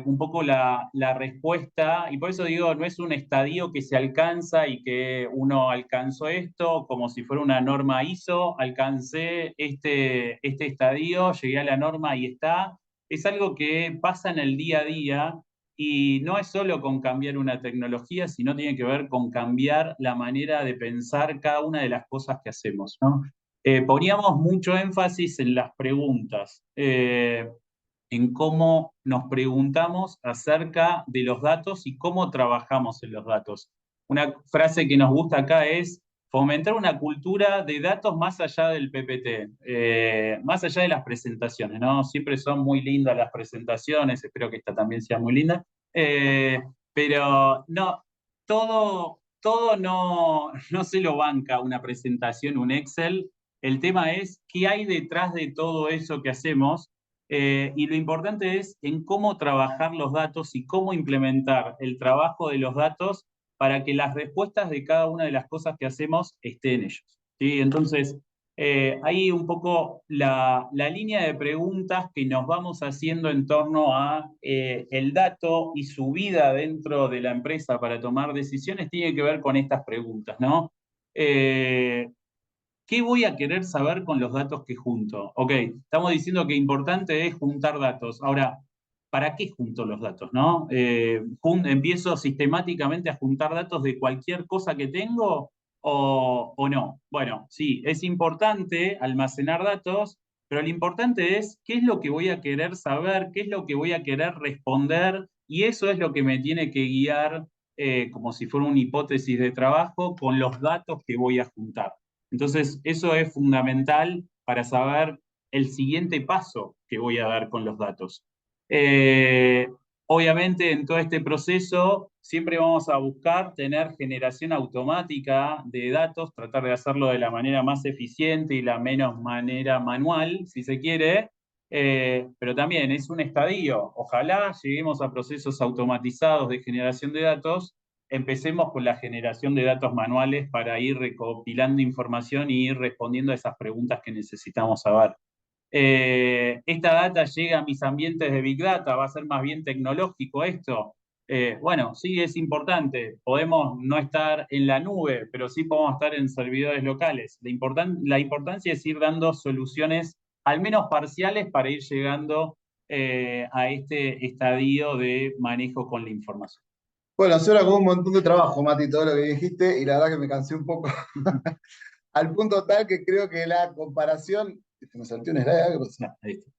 un poco la respuesta, y por eso digo, no es un estadio que se alcanza y que uno alcanzó esto como si fuera una norma ISO, alcancé este estadio, llegué a la norma y está. Es algo que pasa en el día a día y no es solo con cambiar una tecnología, sino tiene que ver con cambiar la manera de pensar cada una de las cosas que hacemos, ¿no? Poníamos mucho énfasis en las preguntas. En cómo nos preguntamos acerca de los datos y cómo trabajamos en los datos. una frase que nos gusta acá es fomentar una cultura de datos más allá del PPT, más allá de las presentaciones, ¿no? Siempre son muy lindas las presentaciones, espero que esta también sea muy linda, pero no, todo no se lo banca una presentación, un Excel. El tema es qué hay detrás de todo eso que hacemos, y lo importante es en cómo trabajar los datos y cómo implementar el trabajo de los datos para que las respuestas de cada una de las cosas que hacemos estén en ellos. ¿Sí? Entonces, hay un poco la línea de preguntas que nos vamos haciendo en torno a el dato y su vida dentro de la empresa para tomar decisiones tiene que ver con estas preguntas, ¿no? ¿Qué voy a querer saber con los datos que junto? Ok, estamos diciendo que importante es juntar datos. Ahora, ¿para qué junto los datos, no? ¿Empiezo sistemáticamente a juntar datos de cualquier cosa que tengo o no? Bueno, sí, es importante almacenar datos, pero lo importante es qué es lo que voy a querer saber, qué es lo que voy a querer responder, y eso es lo que me tiene que guiar, como si fuera una hipótesis de trabajo, con los datos que voy a juntar. Entonces, eso es fundamental para saber el siguiente paso que voy a dar con los datos. Eh, Obviamente, en todo este proceso, siempre vamos a buscar tener generación automática de datos, tratar de hacerlo de la manera más eficiente y la menos manera manual, si se quiere, pero también es un estadio. Ojalá lleguemos a procesos automatizados de generación de datos. Empecemos con la generación de datos manuales para ir recopilando información y ir respondiendo a esas preguntas que necesitamos saber. Esta data llega a mis ambientes de Big Data, va a ser más bien tecnológico esto. Bueno, sí es importante, podemos no estar en la nube, pero sí podemos estar en servidores locales. La importancia es ir dando soluciones, al menos parciales, para ir llegando a este estadio de manejo con la información. Bueno, suena como un montón de trabajo, Mati, todo lo que dijiste, y la verdad que me cansé un poco. Al punto tal que creo que la comparación. Me salté un slide, ¿qué pasó? No, ahí está.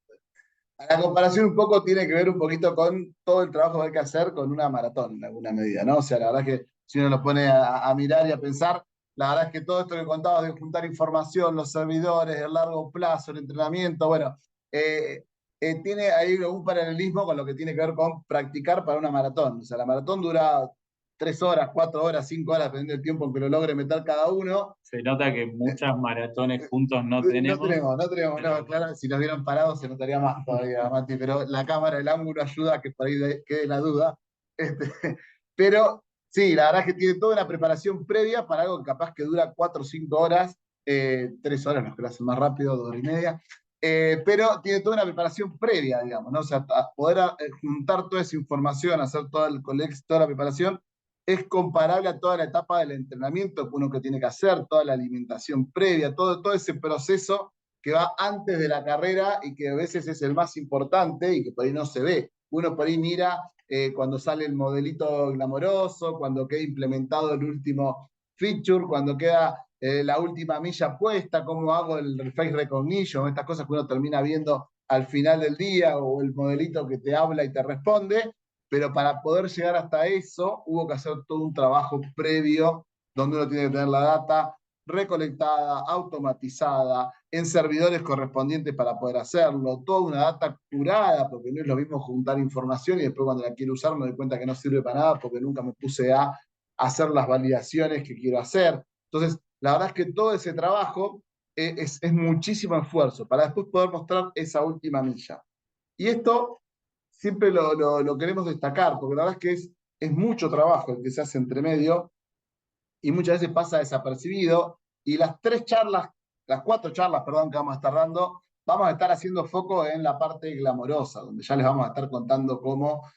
La comparación un poco tiene que ver un poquito con todo el trabajo que hay que hacer con una maratón, en alguna medida, ¿no? O sea, la verdad que si uno lo pone a mirar y a pensar, la verdad es que todo esto que contabas de juntar información, los servidores, el largo plazo, el entrenamiento, bueno, tiene ahí un paralelismo con lo que tiene que ver con practicar para una maratón. O sea, la maratón dura 3 horas, 4 horas, 5 horas, dependiendo del tiempo en que lo logre meter cada uno. Se nota que muchas maratones juntos no tenemos. No tenemos, no, claro, si nos vieran parados se notaría más todavía, Mati, pero la cámara, el ángulo ayuda a que por ahí quede la duda. Este, pero sí, la verdad es que tiene toda una preparación previa para algo que capaz que dura 4 o 5 horas, 3 horas, los que lo hacen más rápido, 2 horas y media, pero tiene toda una preparación previa, digamos, ¿no? O sea, poder juntar toda esa información, hacer todo el colex, toda la preparación, es comparable a toda la etapa del entrenamiento que uno que tiene que hacer, toda la alimentación previa, todo ese proceso que va antes de la carrera y que a veces es el más importante y que por ahí no se ve. Uno por ahí mira cuando sale el modelito glamoroso, cuando queda implementado el último feature, cuando queda la última milla puesta, cómo hago el face recognition, estas cosas que uno termina viendo al final del día, o el modelito que te habla y te responde, pero para poder llegar hasta eso hubo que hacer todo un trabajo previo donde uno tiene que tener la data recolectada, automatizada, en servidores correspondientes para poder hacerlo, toda una data curada, porque no es lo mismo juntar información y después cuando la quiero usar me doy cuenta que no sirve para nada porque nunca me puse a hacer las validaciones que quiero hacer. Entonces, la verdad es que todo ese trabajo es muchísimo esfuerzo para después poder mostrar esa última milla. Y esto siempre lo queremos destacar, porque la verdad es que es mucho trabajo el que se hace entre medio y muchas veces pasa desapercibido. Y las 4 charlas, perdón, que vamos a estar dando, vamos a estar haciendo foco en la parte glamorosa, donde ya les vamos a estar contando cómo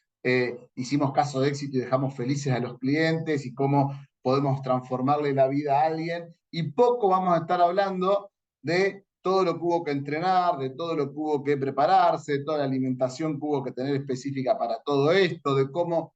hicimos caso de éxito y dejamos felices a los clientes y cómo podemos transformarle la vida a alguien. Y poco vamos a estar hablando de todo lo que hubo que entrenar, de todo lo que hubo que prepararse, de toda la alimentación que hubo que tener específica para todo esto, de cómo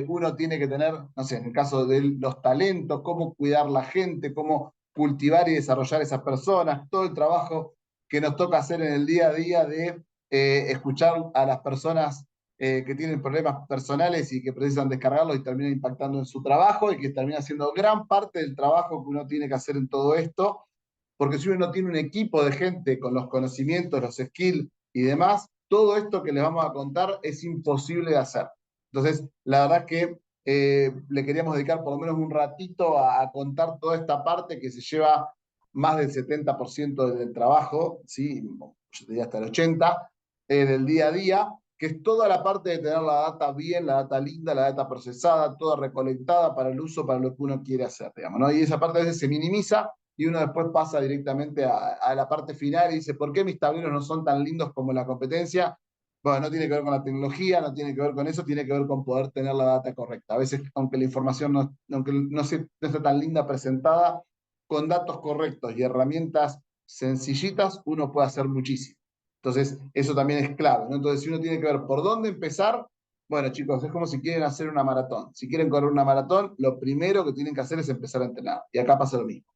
uno tiene que tener, no sé, en el caso de los talentos, cómo cuidar la gente, cómo cultivar y desarrollar esas personas, todo el trabajo que nos toca hacer en el día a día de escuchar a las personas que tienen problemas personales y que precisan descargarlos y terminan impactando en su trabajo y que termina siendo gran parte del trabajo que uno tiene que hacer en todo esto, porque si uno no tiene un equipo de gente con los conocimientos, los skills y demás, todo esto que les vamos a contar es imposible de hacer. Entonces, la verdad es que le queríamos dedicar por lo menos un ratito a contar toda esta parte que se lleva más del 70% del trabajo, ¿sí? Yo diría hasta el 80%, del día a día, que es toda la parte de tener la data bien, la data linda, la data procesada, toda recolectada para el uso, para lo que uno quiere hacer, digamos, ¿no? Y esa parte a veces se minimiza y uno después pasa directamente a la parte final y dice, ¿por qué mis tableros no son tan lindos como la competencia? Bueno, no tiene que ver con la tecnología, no tiene que ver con eso, tiene que ver con poder tener la data correcta. A veces, aunque la información aunque no esté tan linda presentada, con datos correctos y herramientas sencillitas, uno puede hacer muchísimo. Entonces, eso también es clave, ¿no? Entonces, si uno tiene que ver por dónde empezar, bueno, chicos, es como si quieren hacer una maratón. Si quieren correr una maratón, lo primero que tienen que hacer es empezar a entrenar. Y acá pasa lo mismo.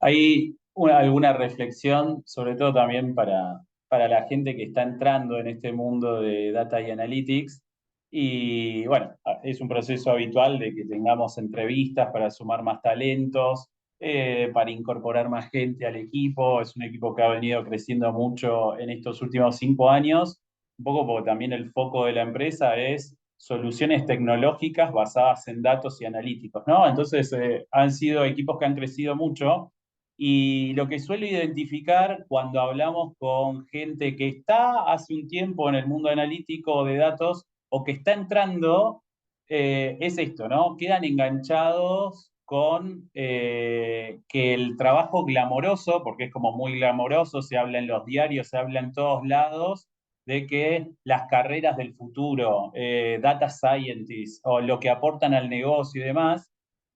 Hay alguna reflexión, sobre todo también para la gente que está entrando en este mundo de Data y Analytics. Y bueno, es un proceso habitual de que tengamos entrevistas para sumar más talentos, para incorporar más gente al equipo. Es un equipo que ha venido creciendo mucho en estos últimos 5 años, un poco porque también el foco de la empresa es soluciones tecnológicas basadas en datos y analíticos, ¿no? Entonces, han sido equipos que han crecido mucho y lo que suelo identificar cuando hablamos con gente que está hace un tiempo en el mundo analítico de datos o que está entrando, es esto, ¿no? Quedan enganchados con que el trabajo glamoroso, porque es como muy glamoroso, se habla en los diarios, se habla en todos lados, de que las carreras del futuro, data scientists o lo que aportan al negocio y demás,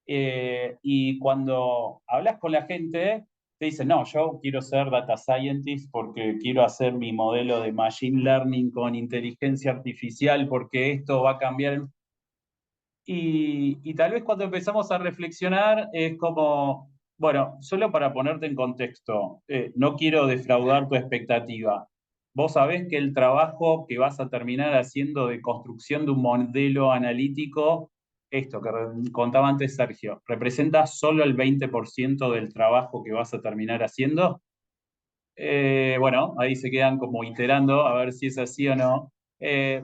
y cuando hablas con la gente, te dicen, no, yo quiero ser data scientist porque quiero hacer mi modelo de machine learning con inteligencia artificial porque esto va a cambiar. Y tal vez cuando empezamos a reflexionar es como, bueno, solo para ponerte en contexto, no quiero defraudar tu expectativa. Vos sabés que el trabajo que vas a terminar haciendo de construcción de un modelo analítico, esto que contaba antes Sergio, representa solo el 20% del trabajo que vas a terminar haciendo. Bueno, ahí se quedan como iterando a ver si es así o no.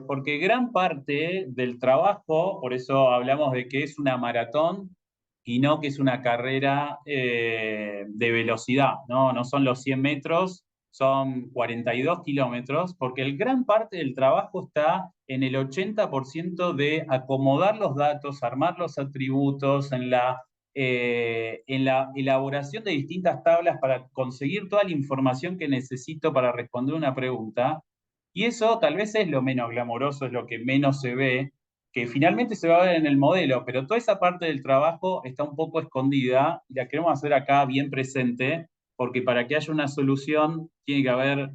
Porque gran parte del trabajo, por eso hablamos de que es una maratón y no que es una carrera de velocidad, ¿no? No son los 100 metros, son 42 kilómetros, porque el gran parte del trabajo está en el 80% de acomodar los datos, armar los atributos, en la elaboración de distintas tablas para conseguir toda la información que necesito para responder una pregunta. Y eso tal vez es lo menos glamoroso, es lo que menos se ve, que finalmente se va a ver en el modelo, pero toda esa parte del trabajo está un poco escondida y la queremos hacer acá bien presente, porque para que haya una solución tiene que haber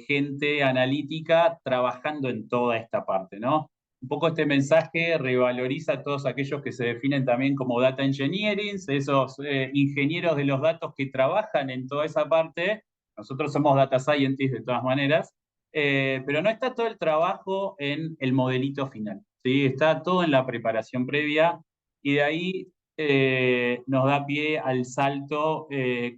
gente analítica trabajando en toda esta parte, ¿no? Un poco este mensaje revaloriza a todos aquellos que se definen también como data engineering, esos ingenieros de los datos que trabajan en toda esa parte. Nosotros somos data scientists de todas maneras, pero no está todo el trabajo en el modelito final, ¿sí? Está todo en la preparación previa y de ahí nos da pie al salto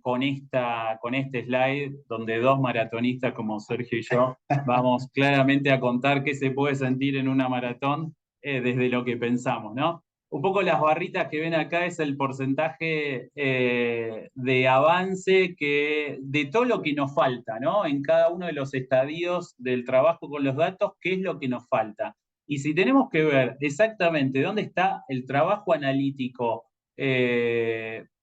con este slide donde dos maratonistas como Sergio y yo vamos claramente a contar qué se puede sentir en una maratón desde lo que pensamos, ¿no? Un poco las barritas que ven acá es el porcentaje de avance de todo lo que nos falta, ¿no? En cada uno de los estadios del trabajo con los datos, ¿qué es lo que nos falta? Y si tenemos que ver exactamente dónde está el trabajo analítico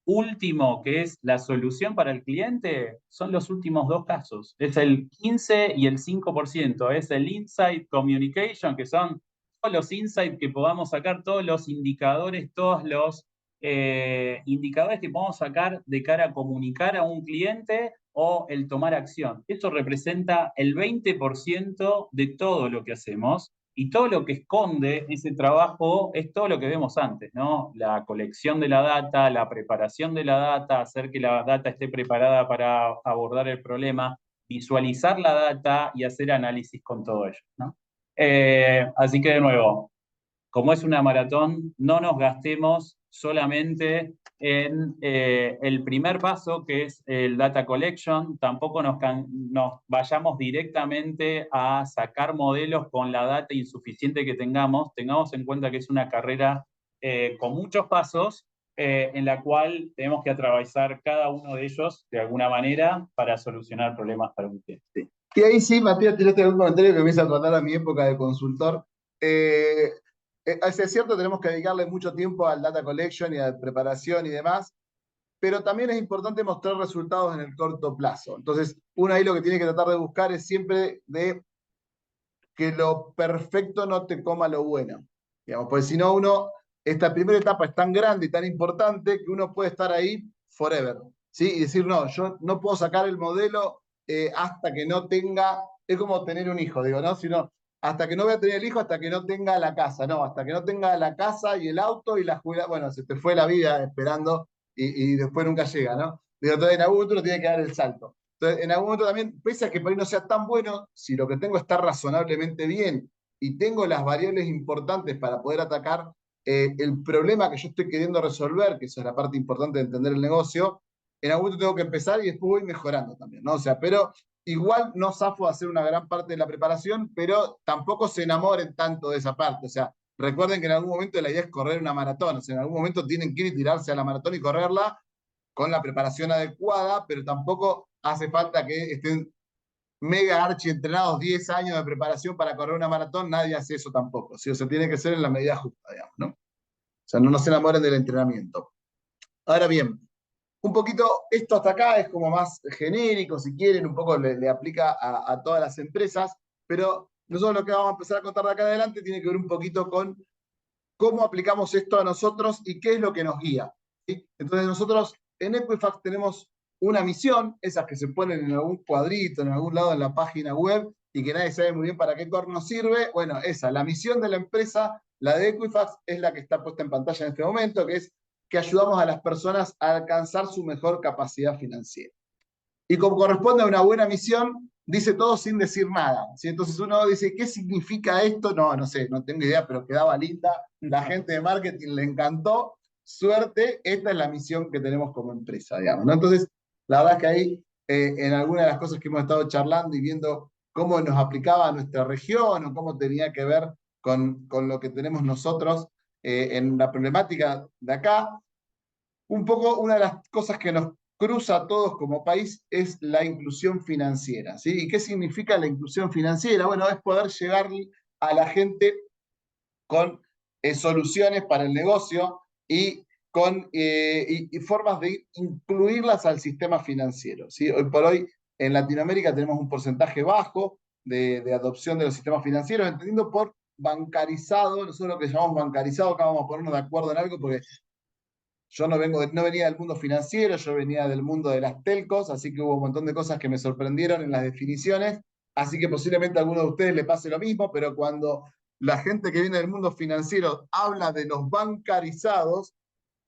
último, que es la solución para el cliente, son los últimos dos casos. Es el 15 y el 5%. Es el Insight Communication, que son todos los insights que podamos sacar, todos los indicadores, todos los indicadores que podamos sacar de cara a comunicar a un cliente o el tomar acción. Eso representa el 20% de todo lo que hacemos. Y todo lo que esconde ese trabajo es todo lo que vemos antes, ¿no? La colección de la data, la preparación de la data, hacer que la data esté preparada para abordar el problema, visualizar la data y hacer análisis con todo ello, ¿no? Así que de nuevo, como es una maratón, no nos gastemos solamente en el primer paso, que es el data collection, tampoco nos vayamos directamente a sacar modelos con la data insuficiente que tengamos en cuenta que es una carrera con muchos pasos, en la cual tenemos que atravesar cada uno de ellos de alguna manera para solucionar problemas para un cliente. Y ahí sí, Matías, tiraste algún comentario que me hizo acordar a mi época de consultor. Es cierto, tenemos que dedicarle mucho tiempo al data collection y a la preparación y demás, pero también es importante mostrar resultados en el corto plazo. Entonces, uno ahí lo que tiene que tratar de buscar es siempre de que lo perfecto no te coma lo bueno. Digamos, porque si no, esta primera etapa es tan grande y tan importante que uno puede estar ahí forever. ¿Sí? Y decir, no, yo no puedo sacar el modelo hasta que no tenga, es como tener un hijo, digo, ¿no? Sino, hasta que no voy a tener el hijo, hasta que no tenga la casa, no, hasta que no tenga la casa y el auto y la jubilación, bueno, se te fue la vida esperando y después nunca llega, ¿no? Digo, entonces en algún momento uno tiene que dar el salto. Entonces, en algún momento también, pese a que por ahí no sea tan bueno, si lo que tengo está razonablemente bien y tengo las variables importantes para poder atacar el problema que yo estoy queriendo resolver, que eso es la parte importante de entender el negocio, en algún momento tengo que empezar y después voy mejorando también, ¿no? O sea, pero igual no zafo de hacer una gran parte de la preparación, pero tampoco se enamoren tanto de esa parte. O sea, recuerden que en algún momento la idea es correr una maratón. O sea, en algún momento tienen que ir y tirarse a la maratón y correrla con la preparación adecuada, pero tampoco hace falta que estén mega archi entrenados 10 años de preparación para correr una maratón, nadie hace eso tampoco, ¿sí? O sea, tiene que ser en la medida justa, digamos, ¿no? O sea, no se enamoren del entrenamiento. Ahora bien, un poquito, esto hasta acá es como más genérico, si quieren, un poco le aplica a todas las empresas, pero nosotros lo que vamos a empezar a contar de acá en adelante tiene que ver un poquito con cómo aplicamos esto a nosotros y qué es lo que nos guía, ¿sí? Entonces nosotros en Equifax tenemos una misión, esas que se ponen en algún cuadrito, en algún lado en la página web y que nadie sabe muy bien para qué nos sirve. Bueno, esa, la misión de la empresa, la de Equifax, es la que está puesta en pantalla en este momento, que es que ayudamos a las personas a alcanzar su mejor capacidad financiera. Y como corresponde a una buena misión, dice todo sin decir nada, ¿sí? Entonces uno dice, ¿qué significa esto? No sé, no tengo idea, pero quedaba linda. La gente de marketing le encantó. Suerte, esta es la misión que tenemos como empresa, digamos, ¿no? Entonces, la verdad es que ahí, en algunas de las cosas que hemos estado charlando y viendo cómo nos aplicaba a nuestra región o cómo tenía que ver con lo que tenemos nosotros en la problemática de acá, un poco una de las cosas que nos cruza a todos como país es la inclusión financiera, ¿sí? ¿Y qué significa la inclusión financiera? Bueno, es poder llegar a la gente con soluciones para el negocio y con y formas de incluirlas al sistema financiero, ¿sí? Hoy por hoy en Latinoamérica tenemos un porcentaje bajo de adopción de los sistemas financieros, entendiendo por bancarizado, nosotros lo que llamamos bancarizado, acá vamos a ponernos de acuerdo en algo porque yo no venía del mundo financiero, yo venía del mundo de las telcos, así que hubo un montón de cosas que me sorprendieron en las definiciones, así que posiblemente a alguno de ustedes le pase lo mismo, pero cuando la gente que viene del mundo financiero habla de los bancarizados,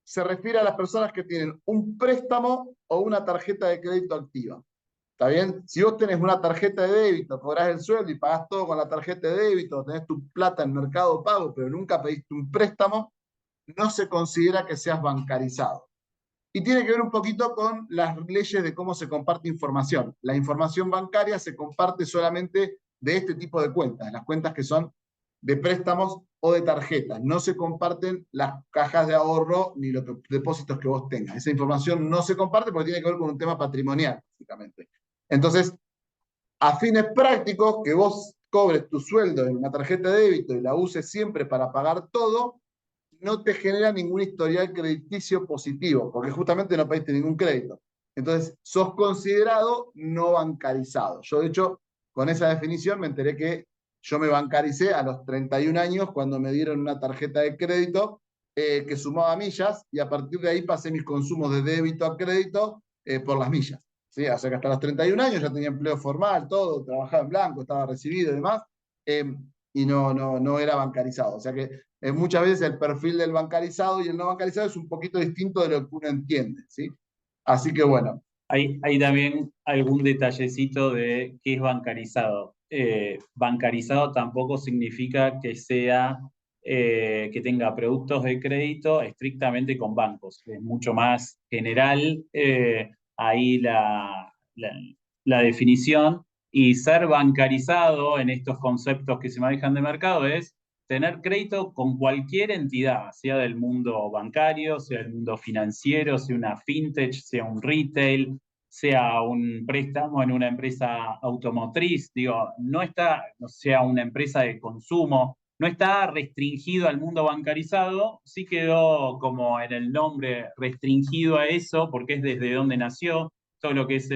se refiere a las personas que tienen un préstamo o una tarjeta de crédito activa. ¿Está bien? Si vos tenés una tarjeta de débito, cobrás el sueldo y pagás todo con la tarjeta de débito, tenés tu plata en Mercado Pago, pero nunca pediste un préstamo, no se considera que seas bancarizado. Y tiene que ver un poquito con las leyes de cómo se comparte información. La información bancaria se comparte solamente de este tipo de cuentas, las cuentas que son de préstamos o de tarjetas. No se comparten las cajas de ahorro ni los depósitos que vos tengas. Esa información no se comparte porque tiene que ver con un tema patrimonial, básicamente. Entonces, a fines prácticos, que vos cobres tu sueldo en una tarjeta de débito y la uses siempre para pagar todo, no te genera ningún historial crediticio positivo, porque justamente no pediste ningún crédito. Entonces, sos considerado no bancarizado. Yo, de hecho, con esa definición me enteré que yo me bancaricé a los 31 años cuando me dieron una tarjeta de crédito que sumaba millas y a partir de ahí pasé mis consumos de débito a crédito por las millas. ¿Sí? O sea que hasta los 31 años ya tenía empleo formal, todo, trabajaba en blanco, estaba recibido y demás, y no era bancarizado. O sea que muchas veces el perfil del bancarizado y el no bancarizado es un poquito distinto de lo que uno entiende, ¿sí? Así que bueno. Hay también algún detallecito de qué es bancarizado. bancarizado tampoco significa que sea, que tenga productos de crédito estrictamente con bancos. Es mucho más general ahí la definición. Y ser bancarizado en estos conceptos que se manejan de mercado es tener crédito con cualquier entidad, sea del mundo bancario, sea del mundo financiero, sea una fintech, sea un retail, sea un préstamo en una empresa automotriz, digo, no sea una empresa de consumo, no está restringido al mundo bancarizado, sí quedó como en el nombre restringido a eso, porque es desde donde nació todo lo que es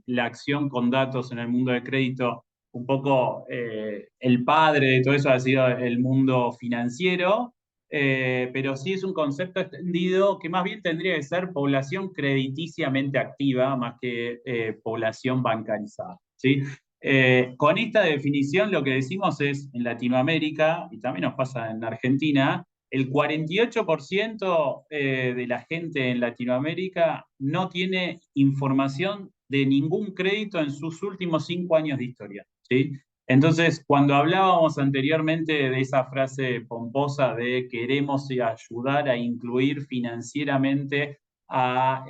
la acción con datos en el mundo de crédito. Un poco el padre de todo eso ha sido el mundo financiero, pero sí es un concepto extendido que más bien tendría que ser población crediticiamente activa más que población bancarizada, ¿sí? Con esta definición lo que decimos es, en Latinoamérica, y también nos pasa en Argentina, el 48% de la gente en Latinoamérica no tiene información de ningún crédito en sus últimos 5 años de historia, ¿sí? Entonces, cuando hablábamos anteriormente de esa frase pomposa de queremos ayudar a incluir financieramente a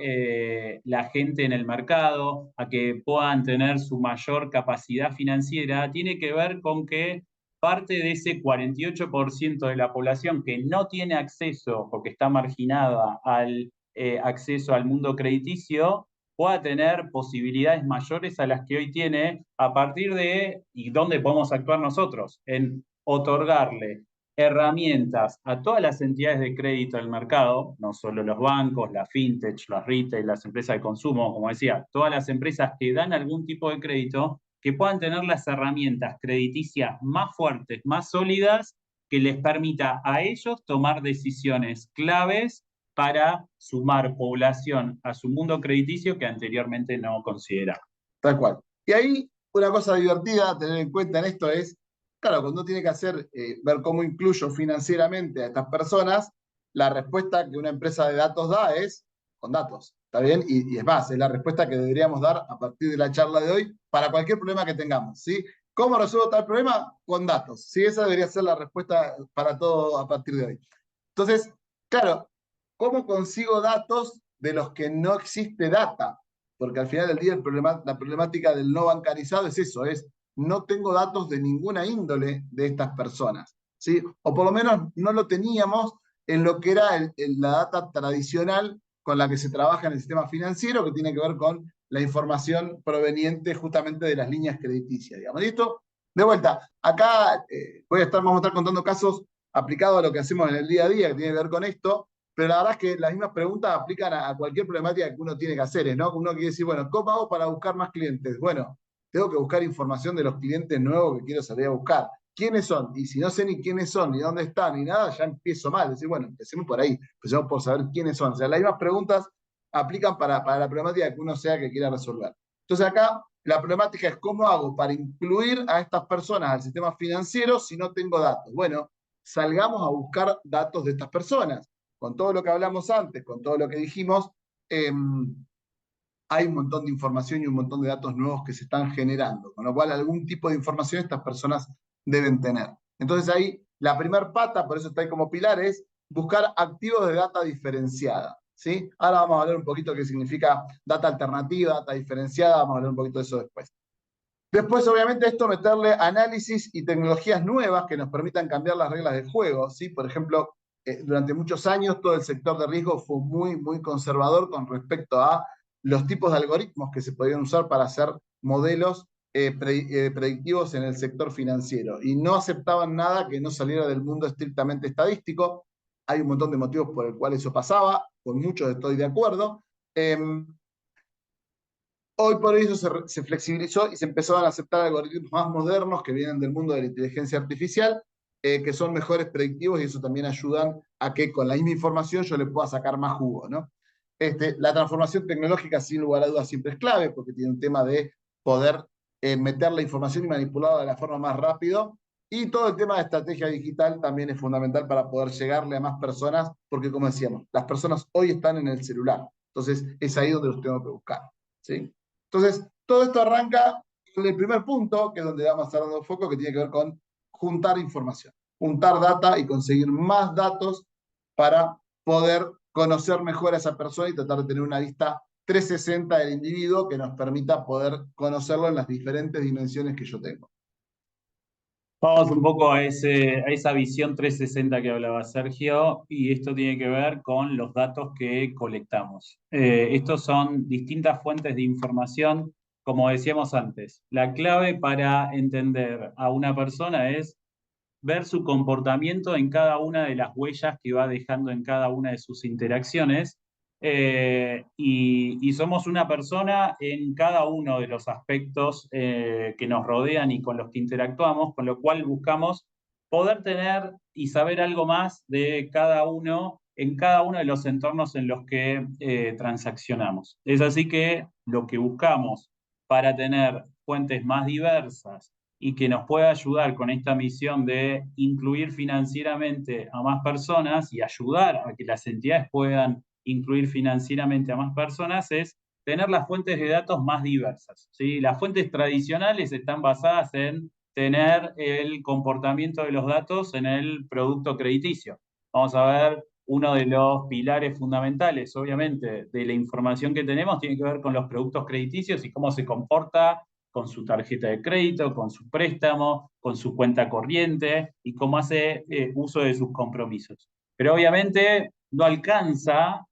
la gente en el mercado, a que puedan tener su mayor capacidad financiera, tiene que ver con que parte de ese 48% de la población que no tiene acceso porque está marginada al acceso al mundo crediticio, pueda tener posibilidades mayores a las que hoy tiene a partir de, y dónde podemos actuar nosotros, en otorgarle herramientas a todas las entidades de crédito del mercado, no solo los bancos, la fintech, los retail, las empresas de consumo, como decía, todas las empresas que dan algún tipo de crédito, que puedan tener las herramientas crediticias más fuertes, más sólidas, que les permita a ellos tomar decisiones claves para sumar población a su mundo crediticio que anteriormente no consideraba. Tal cual. Y ahí una cosa divertida a tener en cuenta en esto es, claro, cuando uno tiene que hacer, ver cómo incluyo financieramente a estas personas, la respuesta que una empresa de datos da es con datos, ¿está bien? Y es más, es la respuesta que deberíamos dar a partir de la charla de hoy para cualquier problema que tengamos, ¿sí? ¿Cómo resuelvo tal problema? Con datos, ¿sí? Esa debería ser la respuesta para todo a partir de hoy. Entonces, claro, ¿cómo consigo datos de los que no existe data? Porque al final del día la problemática del no bancarizado es eso, es no tengo datos de ninguna índole de estas personas, ¿sí? O por lo menos no lo teníamos en lo que era la data tradicional con la que se trabaja en el sistema financiero, que tiene que ver con la información proveniente justamente de las líneas crediticias, digamos. ¿Listo? De vuelta, acá vamos a estar contando casos aplicados a lo que hacemos en el día a día, que tiene que ver con esto, pero la verdad es que las mismas preguntas aplican a cualquier problemática que uno tiene que hacer, ¿no? Uno quiere decir, bueno, ¿cómo hago para buscar más clientes? Bueno, tengo que buscar información de los clientes nuevos que quiero salir a buscar. ¿Quiénes son? Y si no sé ni quiénes son, ni dónde están, ni nada, ya empiezo mal. Decir, bueno, empecemos por ahí, empecemos por saber quiénes son. O sea, las mismas preguntas aplican para la problemática que uno sea que quiera resolver. Entonces acá la problemática es cómo hago para incluir a estas personas al sistema financiero si no tengo datos. Bueno, salgamos a buscar datos de estas personas. Con todo lo que hablamos antes, con todo lo que dijimos, hay un montón de información y un montón de datos nuevos que se están generando, con lo cual algún tipo de información estas personas deben tener. Entonces ahí la primera pata, por eso está ahí como pilar, es buscar activos de data diferenciada, ¿sí? Ahora vamos a hablar un poquito de qué significa data alternativa, data diferenciada, vamos a hablar un poquito de eso después. Después, obviamente, esto meterle análisis y tecnologías nuevas que nos permitan cambiar las reglas del juego, ¿sí? Por ejemplo, durante muchos años todo el sector de riesgo fue muy, muy conservador con respecto a los tipos de algoritmos que se podían usar para hacer modelos predictivos en el sector financiero. Y no aceptaban nada que no saliera del mundo estrictamente estadístico. Hay un montón de motivos por el cual eso pasaba, con muchos estoy de acuerdo. Hoy por eso se flexibilizó y se empezaron a aceptar algoritmos más modernos que vienen del mundo de la inteligencia artificial, que son mejores predictivos y eso también ayudan a que con la misma información yo le pueda sacar más jugo, ¿no? La transformación tecnológica, sin lugar a dudas, siempre es clave porque tiene un tema de poder meter la información y manipularla de la forma más rápido. Y todo el tema de estrategia digital también es fundamental para poder llegarle a más personas, porque como decíamos, las personas hoy están en el celular. Entonces es ahí donde los tengo que buscar, ¿sí? Entonces, todo esto arranca el primer punto, que es donde vamos a estar dando foco, que tiene que ver con juntar información, juntar data y conseguir más datos para poder conocer mejor a esa persona y tratar de tener una vista 360 del individuo que nos permita poder conocerlo en las diferentes dimensiones que yo tengo. Vamos un poco a esa visión 360 que hablaba Sergio, y esto tiene que ver con los datos que colectamos. Estos son distintas fuentes de información, como decíamos antes. La clave para entender a una persona es ver su comportamiento en cada una de las huellas que va dejando en cada una de sus interacciones. Y somos una persona en cada uno de los aspectos que nos rodean y con los que interactuamos, con lo cual buscamos poder tener y saber algo más de cada uno en cada uno de los entornos en los que transaccionamos. Es así que lo que buscamos para tener fuentes más diversas y que nos pueda ayudar con esta misión de incluir financieramente a más personas y ayudar a que las entidades puedan incluir financieramente a más personas, es tener las fuentes de datos más diversas, ¿sí? Las fuentes tradicionales están basadas en tener el comportamiento de los datos en el producto crediticio. Vamos a ver, uno de los pilares fundamentales, obviamente, de la información que tenemos tiene que ver con los productos crediticios y cómo se comporta con su tarjeta de crédito, con su préstamo, con su cuenta corriente y cómo hace uso de sus compromisos. Pero obviamente no alcanza,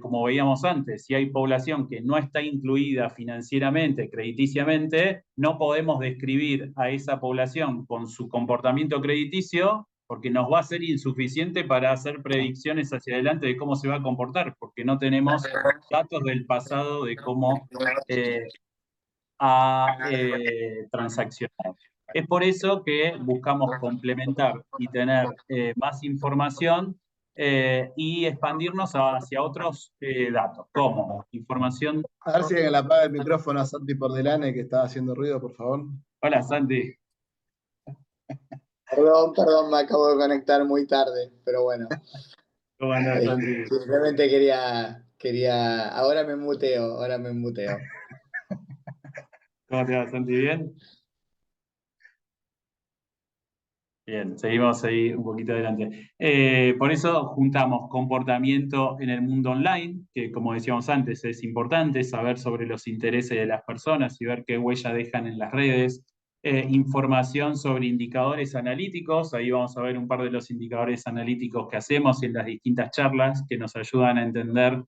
como veíamos antes, si hay población que no está incluida financieramente, crediticiamente, no podemos describir a esa población con su comportamiento crediticio porque nos va a ser insuficiente para hacer predicciones hacia adelante de cómo se va a comportar, porque no tenemos datos del pasado de cómo ha transaccionado. Es por eso que buscamos complementar y tener más información y expandirnos hacia otros datos, como información. A ver si alguien le apaga el micrófono a Santi por delante que está haciendo ruido, por favor. Hola, Santi. Perdón, me acabo de conectar muy tarde, pero bueno. ¿Cómo andás, Santi? Simplemente quería, ahora me muteo. ¿Cómo te va, Santi? ¿Bien? Bien, seguimos ahí un poquito adelante. Por eso juntamos comportamiento en el mundo online, que como decíamos antes, es importante saber sobre los intereses de las personas y ver qué huella dejan en las redes. Información sobre indicadores analíticos, ahí vamos a ver un par de los indicadores analíticos que hacemos en las distintas charlas que nos ayudan a entender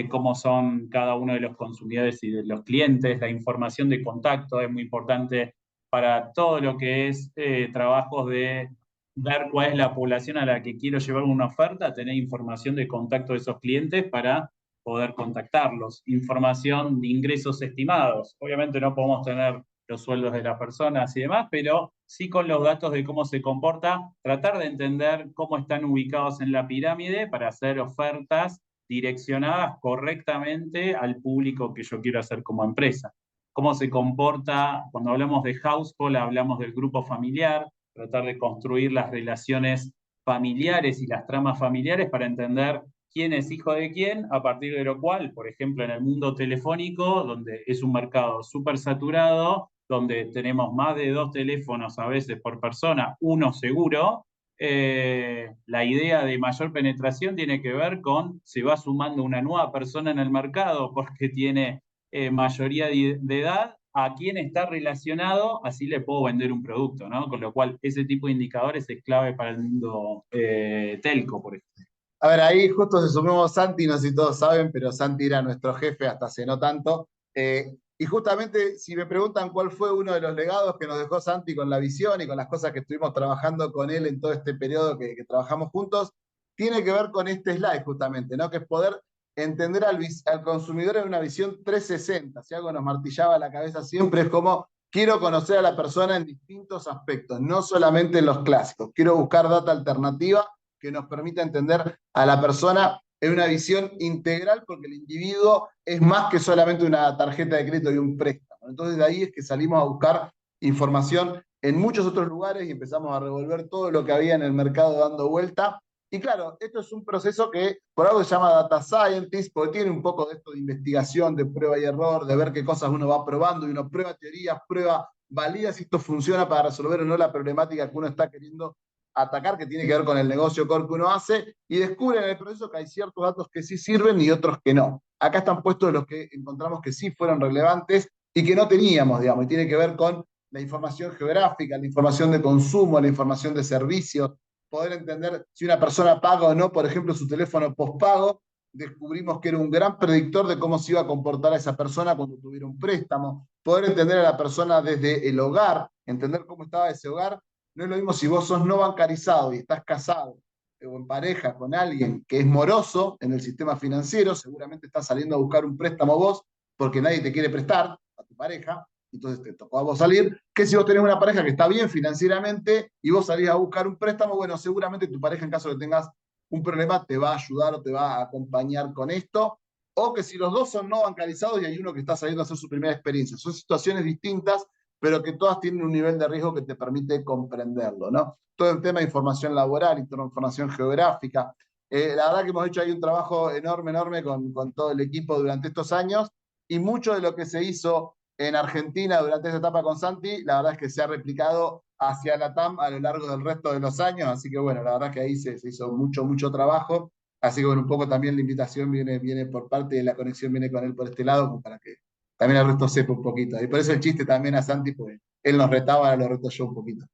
cómo son cada uno de los consumidores y de los clientes. La información de contacto es muy importante para todo lo que es trabajos de ver cuál es la población a la que quiero llevar una oferta, tener información de contacto de esos clientes para poder contactarlos. Información de ingresos estimados. Obviamente no podemos tener los sueldos de las personas y demás, pero sí con los datos de cómo se comporta, tratar de entender cómo están ubicados en la pirámide para hacer ofertas direccionadas correctamente al público que yo quiero hacer como empresa. Cómo se comporta, cuando hablamos de household, hablamos del grupo familiar, tratar de construir las relaciones familiares y las tramas familiares para entender quién es hijo de quién, a partir de lo cual, por ejemplo, en el mundo telefónico, donde es un mercado súper saturado, donde tenemos más de 2 teléfonos a veces por persona, uno seguro, la idea de mayor penetración tiene que ver con se va sumando una nueva persona en el mercado porque tiene mayoría de edad, a quién está relacionado, así le puedo vender un producto, ¿no? Con lo cual, ese tipo de indicadores es clave para el mundo telco, por ejemplo. A ver, ahí justo se sumó Santi, no sé si todos saben, pero Santi era nuestro jefe hasta hace no tanto. Y justamente, si me preguntan cuál fue uno de los legados que nos dejó Santi con la visión y con las cosas que estuvimos trabajando con él en todo este periodo que trabajamos juntos, tiene que ver con este slide justamente, ¿no? Que es poder entender al consumidor en una visión 360. Si algo nos martillaba la cabeza siempre es como, quiero conocer a la persona en distintos aspectos, no solamente en los clásicos. Quiero buscar data alternativa que nos permita entender a la persona en una visión integral, porque el individuo es más que solamente una tarjeta de crédito y un préstamo. Entonces de ahí es que salimos a buscar información en muchos otros lugares y empezamos a revolver todo lo que había en el mercado dando vuelta Y claro, esto es un proceso que por algo se llama data scientist, porque tiene un poco de esto de investigación, de prueba y error, de ver qué cosas uno va probando y uno prueba teorías, prueba, valida si esto funciona para resolver o no la problemática que uno está queriendo atacar, que tiene que ver con el negocio core que uno hace, y descubre en el proceso que hay ciertos datos que sí sirven y otros que no. Acá están puestos los que encontramos que sí fueron relevantes y que no teníamos, digamos, y tiene que ver con la información geográfica, la información de consumo, la información de servicios, poder entender si una persona paga o no, por ejemplo, su teléfono postpago. Descubrimos que era un gran predictor de cómo se iba a comportar a esa persona cuando tuviera un préstamo. Poder entender a la persona desde el hogar, entender cómo estaba ese hogar. No es lo mismo si vos sos no bancarizado y estás casado o en pareja con alguien que es moroso en el sistema financiero, seguramente estás saliendo a buscar un préstamo vos porque nadie te quiere prestar a tu pareja, entonces te tocó a vos salir, que si vos tenés una pareja que está bien financieramente y vos salís a buscar un préstamo, bueno, seguramente tu pareja en caso de que tengas un problema te va a ayudar o te va a acompañar con esto, o que si los dos son no bancarizados y hay uno que está saliendo a hacer su primera experiencia. Son situaciones distintas, pero que todas tienen un nivel de riesgo que te permite comprenderlo, ¿no? Todo el tema de información laboral, información geográfica. La verdad que hemos hecho ahí un trabajo enorme, enorme con todo el equipo durante estos años, y mucho de lo que se hizo en Argentina durante esta etapa con Santi, la verdad es que se ha replicado hacia la TAM a lo largo del resto de los años, así que bueno, la verdad que ahí se hizo mucho, mucho trabajo, así que bueno, un poco también la invitación viene por parte de la conexión, viene con él por este lado, como para que también el resto sepa un poquito, y por eso el chiste también a Santi, pues él nos retaba, ahora lo reto yo un poquito.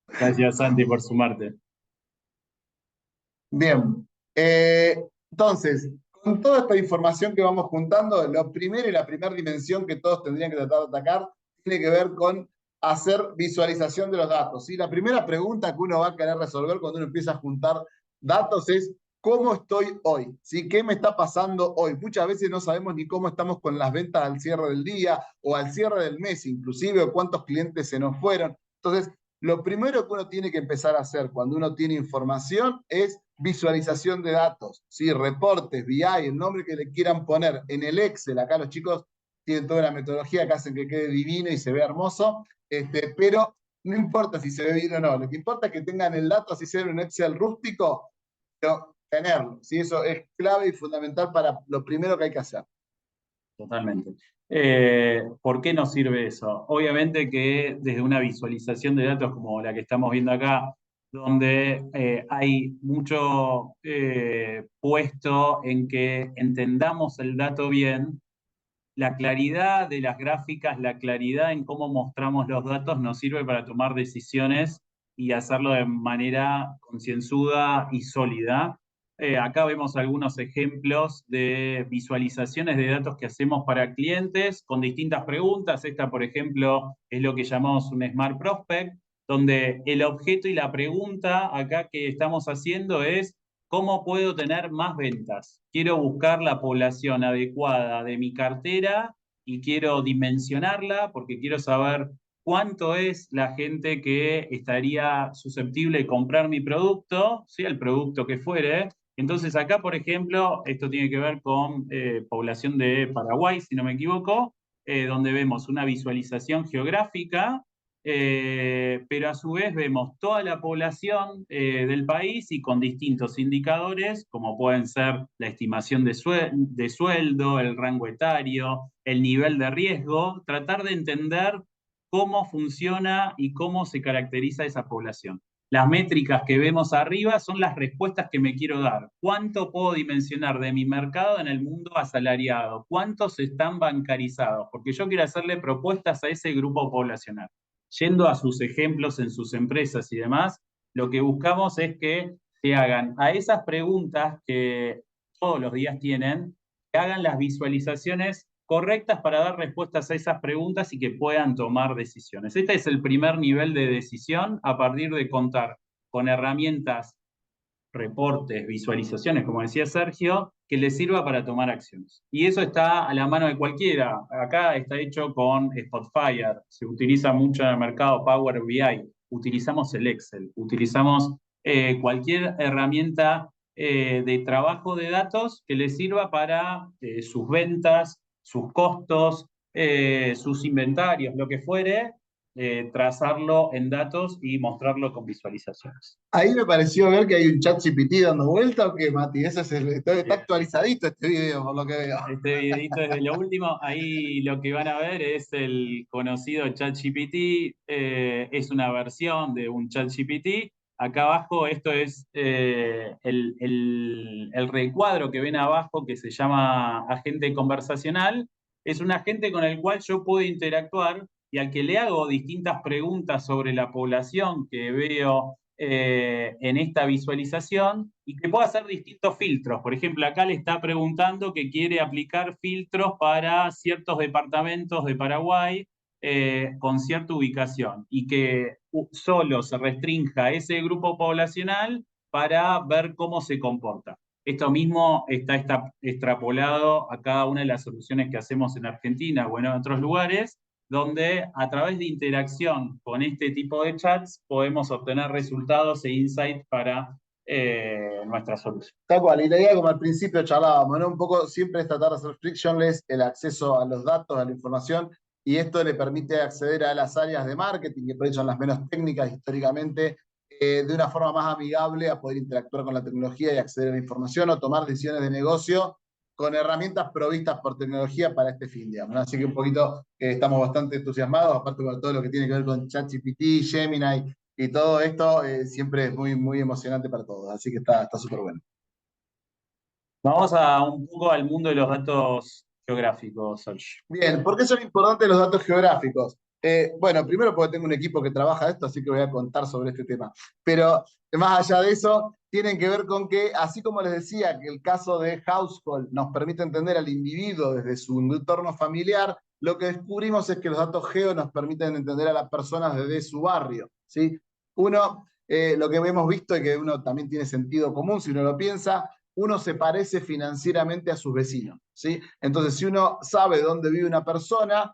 Gracias, Santi, por sumarte. Bien, entonces, con toda esta información que vamos juntando, lo primero y la primera dimensión que todos tendrían que tratar de atacar tiene que ver con hacer visualización de los datos. ¿Sí? La primera pregunta que uno va a querer resolver cuando uno empieza a juntar datos es, ¿cómo estoy hoy? ¿Sí? ¿Qué me está pasando hoy? Muchas veces no sabemos ni cómo estamos con las ventas al cierre del día o al cierre del mes, inclusive, o cuántos clientes se nos fueron. Entonces, lo primero que uno tiene que empezar a hacer cuando uno tiene información es visualización de datos, ¿sí? Reportes, BI, el nombre que le quieran poner en el Excel. Acá los chicos tienen toda la metodología que hacen que quede divino y se vea hermoso, pero no importa si se ve bien o no, lo que importa es que tengan el dato, así sea en un Excel rústico, pero tenerlo, ¿sí? Eso es clave y fundamental para lo primero que hay que hacer. Totalmente. ¿Por qué nos sirve eso? Obviamente que desde una visualización de datos como la que estamos viendo acá, donde hay mucho puesto en que entendamos el dato bien, la claridad de las gráficas, la claridad en cómo mostramos los datos nos sirve para tomar decisiones y hacerlo de manera concienzuda y sólida. Acá vemos algunos ejemplos de visualizaciones de datos que hacemos para clientes con distintas preguntas. Esta, por ejemplo, es lo que llamamos un Smart Prospect, donde el objeto y la pregunta acá que estamos haciendo es ¿cómo puedo tener más ventas? Quiero buscar la población adecuada de mi cartera y quiero dimensionarla porque quiero saber cuánto es la gente que estaría susceptible de comprar mi producto, sea el producto que fuere. Entonces acá, por ejemplo, esto tiene que ver con población de Paraguay, si no me equivoco, donde vemos una visualización geográfica, pero a su vez vemos toda la población del país y con distintos indicadores, como pueden ser la estimación de sueldo, el rango etario, el nivel de riesgo, tratar de entender cómo funciona y cómo se caracteriza esa población. Las métricas que vemos arriba son las respuestas que me quiero dar. ¿Cuánto puedo dimensionar de mi mercado en el mundo asalariado? ¿Cuántos están bancarizados? Porque yo quiero hacerle propuestas a ese grupo poblacional. Yendo a sus ejemplos en sus empresas y demás, lo que buscamos es que se hagan a esas preguntas que todos los días tienen, que hagan las visualizaciones correctas para dar respuestas a esas preguntas y que puedan tomar decisiones. Este es el primer nivel de decisión a partir de contar con herramientas, reportes, visualizaciones, como decía Sergio, que les sirva para tomar acciones. Y eso está a la mano de cualquiera. Acá está hecho con Spotfire, se utiliza mucho en el mercado Power BI, utilizamos el Excel, utilizamos cualquier herramienta de trabajo de datos que les sirva para sus ventas, sus costos, sus inventarios, lo que fuere, trazarlo en datos y mostrarlo con visualizaciones. Ahí me pareció ver que hay un chat GPT dando vuelta, ¿o qué, Mati? Está actualizadito este video, por lo que veo. Este videito es de lo último. Ahí lo que van a ver es el conocido ChatGPT. Es una versión de un ChatGPT. Acá abajo, esto es el recuadro que ven abajo, que se llama agente conversacional. Es un agente con el cual yo puedo interactuar y al que le hago distintas preguntas sobre la población que veo en esta visualización y que puedo hacer distintos filtros. Por ejemplo, acá le está preguntando que quiere aplicar filtros para ciertos departamentos de Paraguay con cierta ubicación y que solo se restrinja a ese grupo poblacional para ver cómo se comporta. Esto mismo está extrapolado a cada una de las soluciones que hacemos en Argentina o en otros lugares, donde a través de interacción con este tipo de chats podemos obtener resultados e insights para nuestra solución. Tal cual, y la idea, como al principio charlábamos, ¿no? Un poco siempre es tratar de hacer frictionless el acceso a los datos, a la información, y esto le permite acceder a las áreas de marketing, que por eso son las menos técnicas históricamente, de una forma más amigable a poder interactuar con la tecnología y acceder a la información o tomar decisiones de negocio con herramientas provistas por tecnología para este fin, digamos, ¿no? Así que un poquito estamos bastante entusiasmados, aparte con todo lo que tiene que ver con ChatGPT, Gemini, y todo esto siempre es muy, muy emocionante para todos, así que está súper bueno. Vamos un poco al mundo de los datos geográficos, Sergio. Bien, ¿por qué son importantes los datos geográficos? Bueno, primero porque tengo un equipo que trabaja esto, así que voy a contar sobre este tema. Pero más allá de eso, tienen que ver con que, así como les decía, que el caso de Household nos permite entender al individuo desde su entorno familiar, lo que descubrimos es que los datos geo nos permiten entender a las personas desde su barrio, ¿sí? Uno, lo que hemos visto y que uno también tiene sentido común, si uno lo piensa, uno se parece financieramente a sus vecinos, ¿sí? Entonces, si uno sabe dónde vive una persona,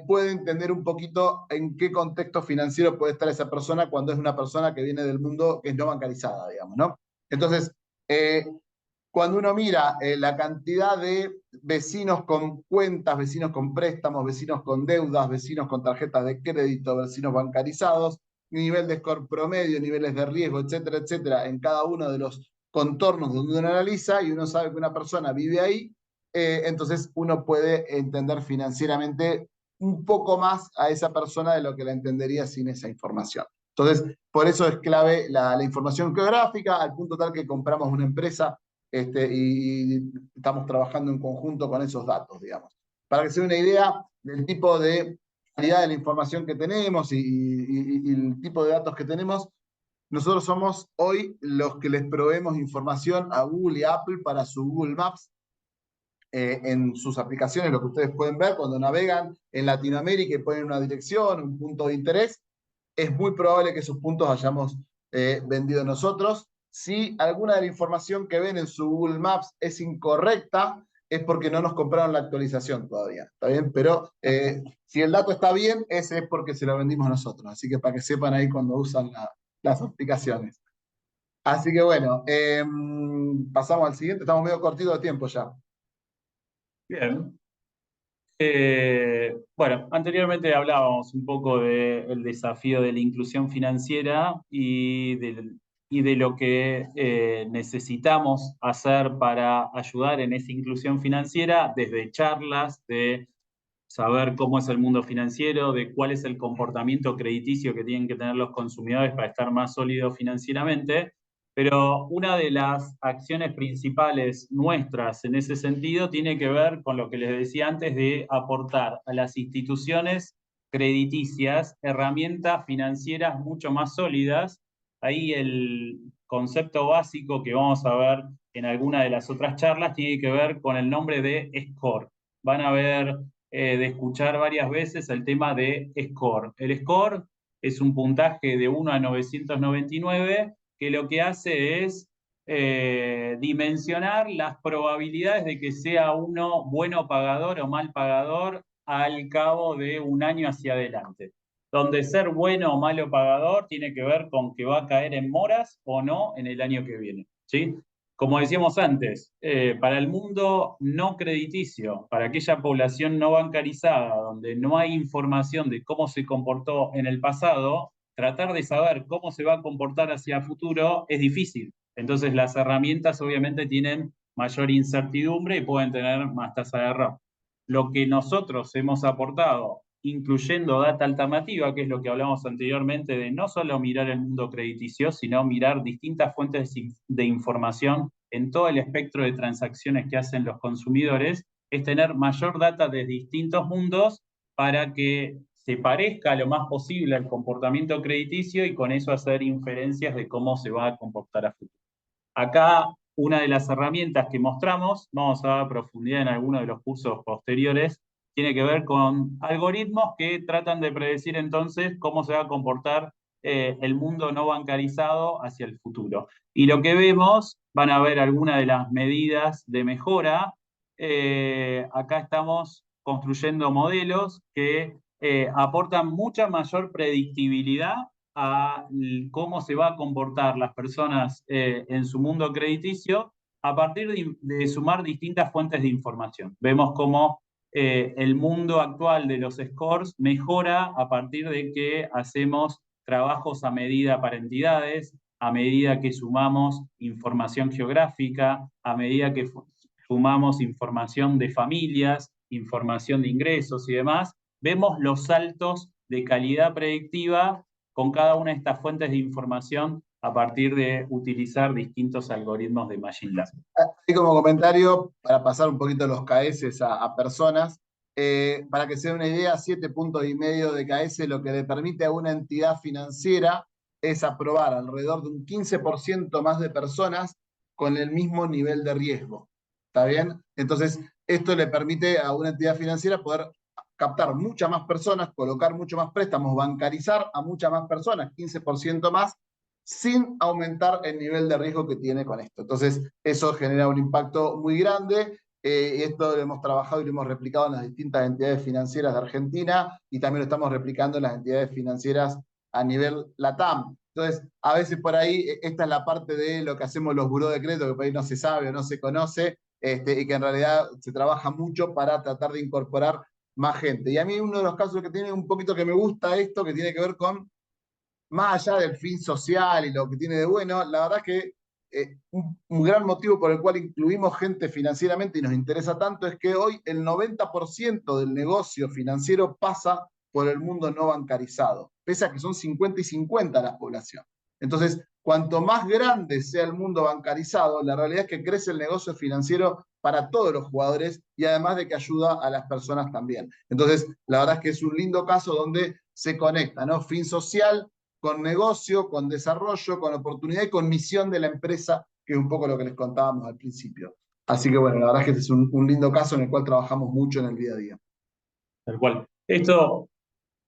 puede entender un poquito en qué contexto financiero puede estar esa persona cuando es una persona que viene del mundo que es no bancarizada, digamos, ¿no? Entonces, cuando uno mira la cantidad de vecinos con cuentas, vecinos con préstamos, vecinos con deudas, vecinos con tarjetas de crédito, vecinos bancarizados, nivel de score promedio, niveles de riesgo, etcétera, etcétera, en cada uno de los contornos donde uno analiza y uno sabe que una persona vive ahí, entonces uno puede entender financieramente un poco más a esa persona de lo que la entendería sin esa información. Entonces, por eso es clave la información geográfica, al punto tal que compramos una empresa y estamos trabajando en conjunto con esos datos, digamos. Para que se dé una idea del tipo de calidad de la información que tenemos y el tipo de datos que tenemos, nosotros somos hoy los que les proveemos información a Google y Apple para su Google Maps en sus aplicaciones, lo que ustedes pueden ver cuando navegan en Latinoamérica y ponen una dirección, un punto de interés, es muy probable que esos puntos hayamos vendido nosotros. Si alguna de la información que ven en su Google Maps es incorrecta, es porque no nos compraron la actualización todavía, ¿está bien? Pero si el dato está bien, ese es porque se lo vendimos nosotros. Así que para que sepan ahí cuando usan las aplicaciones. Así que bueno, pasamos al siguiente, estamos medio cortitos de tiempo ya. Bien. Bueno, anteriormente hablábamos un poco del desafío de la inclusión financiera y de lo que necesitamos hacer para ayudar en esa inclusión financiera, desde charlas de saber cómo es el mundo financiero, de cuál es el comportamiento crediticio que tienen que tener los consumidores para estar más sólidos financieramente. Pero una de las acciones principales nuestras en ese sentido tiene que ver con lo que les decía antes de aportar a las instituciones crediticias herramientas financieras mucho más sólidas. Ahí el concepto básico que vamos a ver en alguna de las otras charlas tiene que ver con el nombre de SCORE. Van a ver de escuchar varias veces el tema de score. El score es un puntaje de 1 a 999 que lo que hace es dimensionar las probabilidades de que sea uno bueno pagador o mal pagador al cabo de un año hacia adelante. Donde ser bueno o malo pagador tiene que ver con que va a caer en moras o no en el año que viene, ¿sí? como decíamos antes, para el mundo no crediticio, para aquella población no bancarizada, donde no hay información de cómo se comportó en el pasado, tratar de saber cómo se va a comportar hacia el futuro es difícil. Entonces las herramientas obviamente tienen mayor incertidumbre y pueden tener más tasa de error. Lo que nosotros hemos aportado, incluyendo data alternativa, que es lo que hablamos anteriormente, de no solo mirar el mundo crediticio, sino mirar distintas fuentes de información en todo el espectro de transacciones que hacen los consumidores, es tener mayor data de distintos mundos para que se parezca lo más posible al comportamiento crediticio y con eso hacer inferencias de cómo se va a comportar a futuro. Acá, una de las herramientas que mostramos, vamos a dar profundidad en algunos de los cursos posteriores, tiene que ver con algoritmos que tratan de predecir entonces cómo se va a comportar el mundo no bancarizado hacia el futuro. Y lo que vemos, van a ver algunas de las medidas de mejora. Acá estamos construyendo modelos que aportan mucha mayor predictibilidad a cómo se va a comportar las personas en su mundo crediticio a partir de sumar distintas fuentes de información. Vemos cómo el mundo actual de los scores mejora a partir de que hacemos trabajos a medida para entidades, a medida que sumamos información geográfica, a medida que sumamos información de familias, información de ingresos y demás, vemos los saltos de calidad predictiva con cada una de estas fuentes de información a partir de utilizar distintos algoritmos de Machine Learning. Así como comentario, para pasar un poquito los KS a personas, para que se den una idea, 7,5 puntos de KS lo que le permite a una entidad financiera es aprobar alrededor de un 15% más de personas con el mismo nivel de riesgo. ¿Está bien? Entonces, esto le permite a una entidad financiera poder captar muchas más personas, colocar mucho más préstamos, bancarizar a muchas más personas, 15% más, sin aumentar el nivel de riesgo que tiene con esto. Entonces, eso genera un impacto muy grande. Esto lo hemos trabajado y lo hemos replicado en las distintas entidades financieras de Argentina y también lo estamos replicando en las entidades financieras a nivel LATAM. Entonces, a veces por ahí, esta es la parte de lo que hacemos los buró de crédito, que por ahí no se sabe o no se conoce, y que en realidad se trabaja mucho para tratar de incorporar más gente. Y a mí uno de los casos que tiene un poquito que me gusta esto, que tiene que ver con, más allá del fin social y lo que tiene de bueno, la verdad es que un gran motivo por el cual incluimos gente financieramente y nos interesa tanto es que hoy el 90% del negocio financiero pasa por el mundo no bancarizado, pese a que son 50 y 50 la población. Entonces, cuanto más grande sea el mundo bancarizado, la realidad es que crece el negocio financiero para todos los jugadores y además de que ayuda a las personas también. Entonces, la verdad es que es un lindo caso donde se conecta, ¿no? Fin social con negocio, con desarrollo, con oportunidad y con misión de la empresa, que es un poco lo que les contábamos al principio. Así que bueno, la verdad es que este es un lindo caso en el cual trabajamos mucho en el día a día. Tal cual. Esto,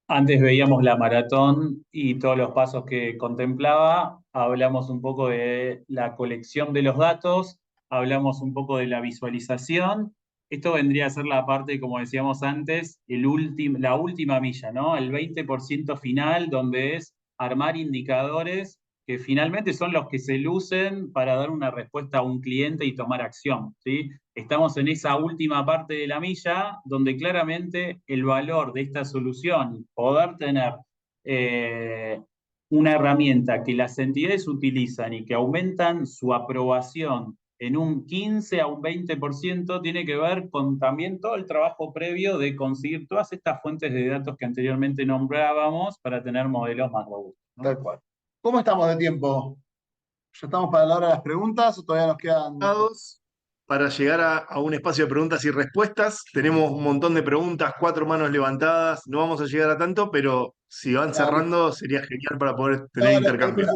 antes veíamos la maratón y todos los pasos que contemplaba, hablamos un poco de la colección de los datos, hablamos un poco de la visualización. Esto vendría a ser la parte, como decíamos antes, la última milla, ¿no? El 20% final, donde es armar indicadores que finalmente son los que se lucen para dar una respuesta a un cliente y tomar acción, ¿sí? Estamos en esa última parte de la milla donde claramente el valor de esta solución, poder tener una herramienta que las entidades utilizan y que aumentan su aprobación en un 15 a un 20%, tiene que ver con también todo el trabajo previo de conseguir todas estas fuentes de datos que anteriormente nombrábamos para tener modelos más robustos, ¿no? Tal cual. ¿Cómo estamos de tiempo? ¿Ya estamos para la hora de las preguntas o todavía nos quedan? Para llegar a un espacio de preguntas y respuestas. Tenemos un montón de preguntas, 4 manos levantadas. No vamos a llegar a tanto, pero si van cerrando sería genial para poder tener intercambio.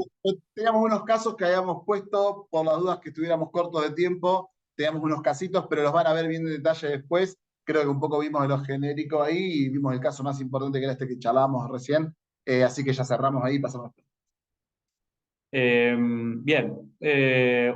Teníamos unos casos que habíamos puesto por las dudas que estuviéramos cortos de tiempo. Teníamos unos casitos, pero los van a ver bien en detalle después. Creo que un poco vimos lo genérico ahí y vimos el caso más importante que era este que charlábamos recién. Así que ya cerramos ahí y pasamos. Bien,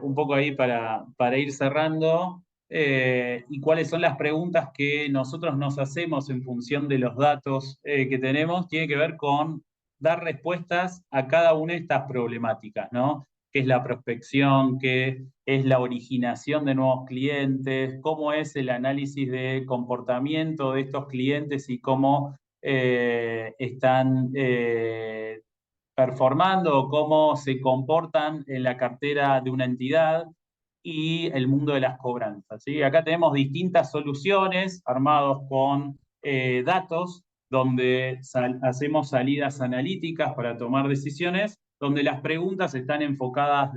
un poco ahí para ir cerrando, y cuáles son las preguntas que nosotros nos hacemos en función de los datos que tenemos, tiene que ver con dar respuestas a cada una de estas problemáticas, ¿no? qué es la prospección, qué es la originación de nuevos clientes, cómo es el análisis de comportamiento de estos clientes y cómo están performando o cómo se comportan en la cartera de una entidad y el mundo de las cobranzas, ¿sí? Acá tenemos distintas soluciones armados con datos donde hacemos salidas analíticas para tomar decisiones, donde las preguntas están enfocadas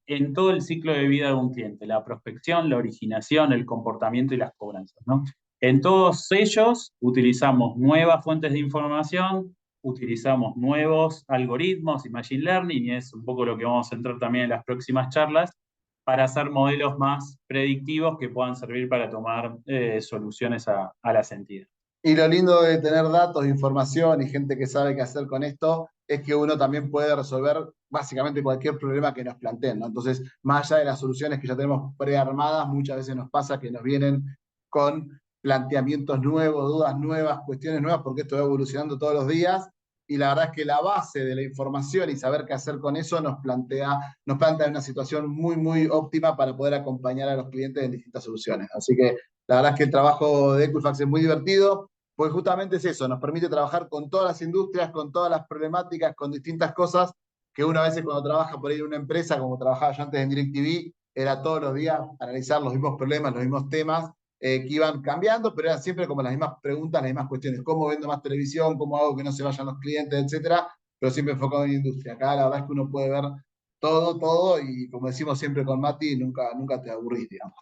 en todo el ciclo de vida de un cliente, la prospección, la originación, el comportamiento y las cobranzas, ¿no? En todos ellos utilizamos nuevas fuentes de información, utilizamos nuevos algoritmos y machine learning, y es un poco lo que vamos a entrar también en las próximas charlas, para hacer modelos más predictivos que puedan servir para tomar soluciones a las entidades. Y lo lindo de tener datos, información y gente que sabe qué hacer con esto es que uno también puede resolver básicamente cualquier problema que nos planteen, ¿no? Entonces, más allá de las soluciones que ya tenemos prearmadas, muchas veces nos pasa que nos vienen con planteamientos nuevos, dudas nuevas, cuestiones nuevas, porque esto va evolucionando todos los días. Y la verdad es que la base de la información y saber qué hacer con eso nos plantea una situación muy, muy óptima para poder acompañar a los clientes en distintas soluciones. Así que la verdad es que el trabajo de Equifax es muy divertido. Pues justamente es eso, nos permite trabajar con todas las industrias, con todas las problemáticas, con distintas cosas que uno a veces cuando trabaja por ahí en una empresa, como trabajaba yo antes en DirecTV, era todos los días analizar los mismos problemas, los mismos temas, que iban cambiando, pero eran siempre como las mismas preguntas, las mismas cuestiones. ¿Cómo vendo más televisión? ¿Cómo hago que no se vayan los clientes? Etcétera, pero siempre enfocado en la industria. Acá la verdad es que uno puede ver todo, y como decimos siempre con Mati, nunca te aburrís, digamos.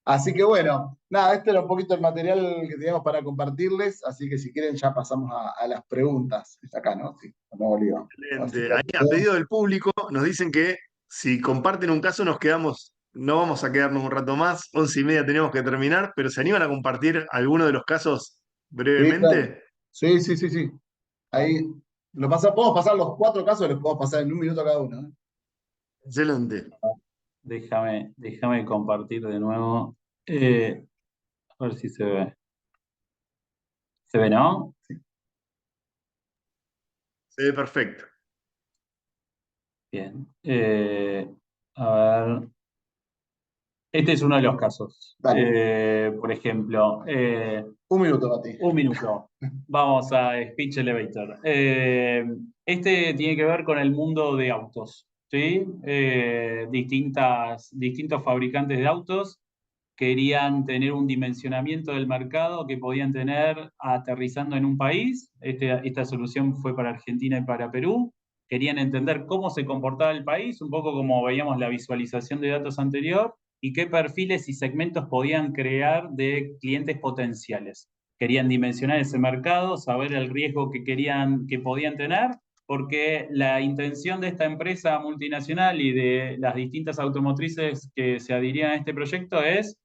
Así que bueno, nada, este era un poquito el material que teníamos para compartirles, así que si quieren ya pasamos a las preguntas. Está acá, ¿no? Sí, no, Oliva. Excelente. Ahí, a pedido del público, nos dicen que si comparten un caso nos quedamos, no vamos a quedarnos un rato más, 11:30 tenemos que terminar, pero ¿se animan a compartir alguno de los casos Sí, claro. brevemente? Sí. Ahí podemos pasar los 4 casos, los podemos pasar en 1 minuto cada uno, ¿eh? Excelente. Déjame compartir de nuevo. A ver si se ve. ¿Se ve, no? Se ve perfecto. Bien. A ver. Este es uno de los casos. Por ejemplo, 1 minuto, Mati. 1 minuto. Vamos a Speech Elevator. Este tiene que ver con el mundo de autos, ¿sí? Distintos fabricantes de autos querían tener un dimensionamiento del mercado que podían tener aterrizando en un país. Esta solución fue para Argentina y para Perú. Querían entender cómo se comportaba el país, un poco como veíamos la visualización de datos anterior, y qué perfiles y segmentos podían crear de clientes potenciales. Querían dimensionar ese mercado, saber el riesgo que podían tener, porque la intención de esta empresa multinacional y de las distintas automotrices que se adhirían a este proyecto es: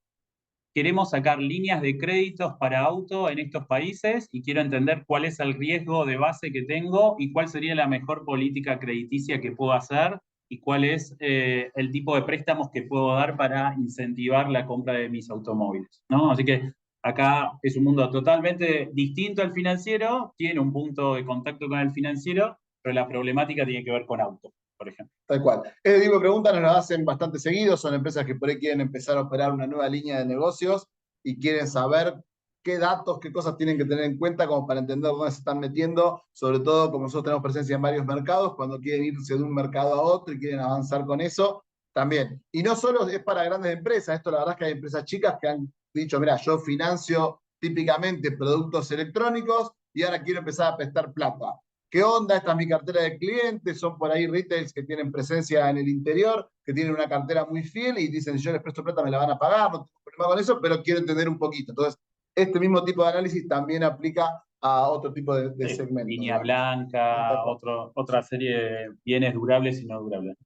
queremos sacar líneas de créditos para auto en estos países y quiero entender cuál es el riesgo de base que tengo y cuál sería la mejor política crediticia que puedo hacer y cuál es el tipo de préstamos que puedo dar para incentivar la compra de mis automóviles, ¿no? Así que acá es un mundo totalmente distinto al financiero, tiene un punto de contacto con el financiero, pero la problemática tiene que ver con auto, por ejemplo. Tal cual. Este tipo de preguntas nos las hacen bastante seguido, son empresas que por ahí quieren empezar a operar una nueva línea de negocios y quieren saber qué datos, qué cosas tienen que tener en cuenta como para entender dónde se están metiendo, sobre todo como nosotros tenemos presencia en varios mercados, cuando quieren irse de un mercado a otro y quieren avanzar con eso, también. Y no solo es para grandes empresas, esto la verdad es que hay empresas chicas que han dicho, mira, yo financio típicamente productos electrónicos y ahora quiero empezar a prestar plata. ¿Qué onda? Esta es mi cartera de clientes, son por ahí retails que tienen presencia en el interior, que tienen una cartera muy fiel y dicen, si yo les presto plata me la van a pagar, no tengo problema con eso, pero quiero entender un poquito. Entonces, este mismo tipo de análisis también aplica a otro tipo de segmentos. Línea blanca, otra serie de bienes durables y no durables.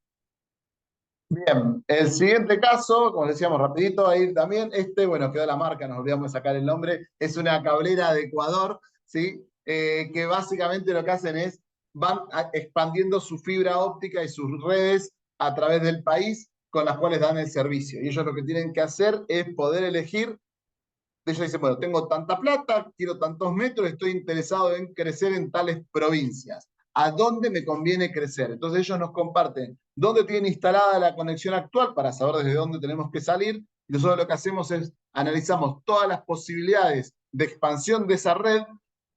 Bien, el siguiente caso, como decíamos rapidito, ahí también, bueno, quedó la marca, nos olvidamos de sacar el nombre, es una cablera de Ecuador, ¿sí? Que básicamente lo que hacen es, van expandiendo su fibra óptica y sus redes a través del país con las cuales dan el servicio. Y ellos lo que tienen que hacer es poder elegir. Ellos dicen, bueno, tengo tanta plata, quiero tantos metros, estoy interesado en crecer en tales provincias. a dónde me conviene crecer. Entonces ellos nos comparten dónde tienen instalada la conexión actual para saber desde dónde tenemos que salir. Y nosotros lo que hacemos es analizamos todas las posibilidades de expansión de esa red,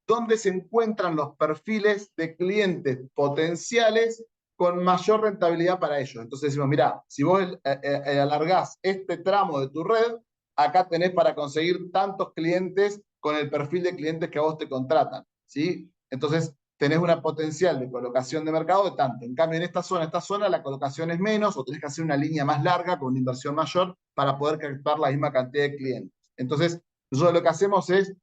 dónde se encuentran los perfiles de clientes potenciales con mayor rentabilidad para ellos. Entonces decimos, mira, si vos alargás este tramo de tu red, acá tenés para conseguir tantos clientes con el perfil de clientes que a vos te contratan, ¿sí? Entonces tenés una potencial de colocación de mercado de tanto. En cambio, en esta zona la colocación es menos, o tenés que hacer una línea más larga con una inversión mayor para poder captar la misma cantidad de clientes. Entonces, nosotros lo que hacemos es,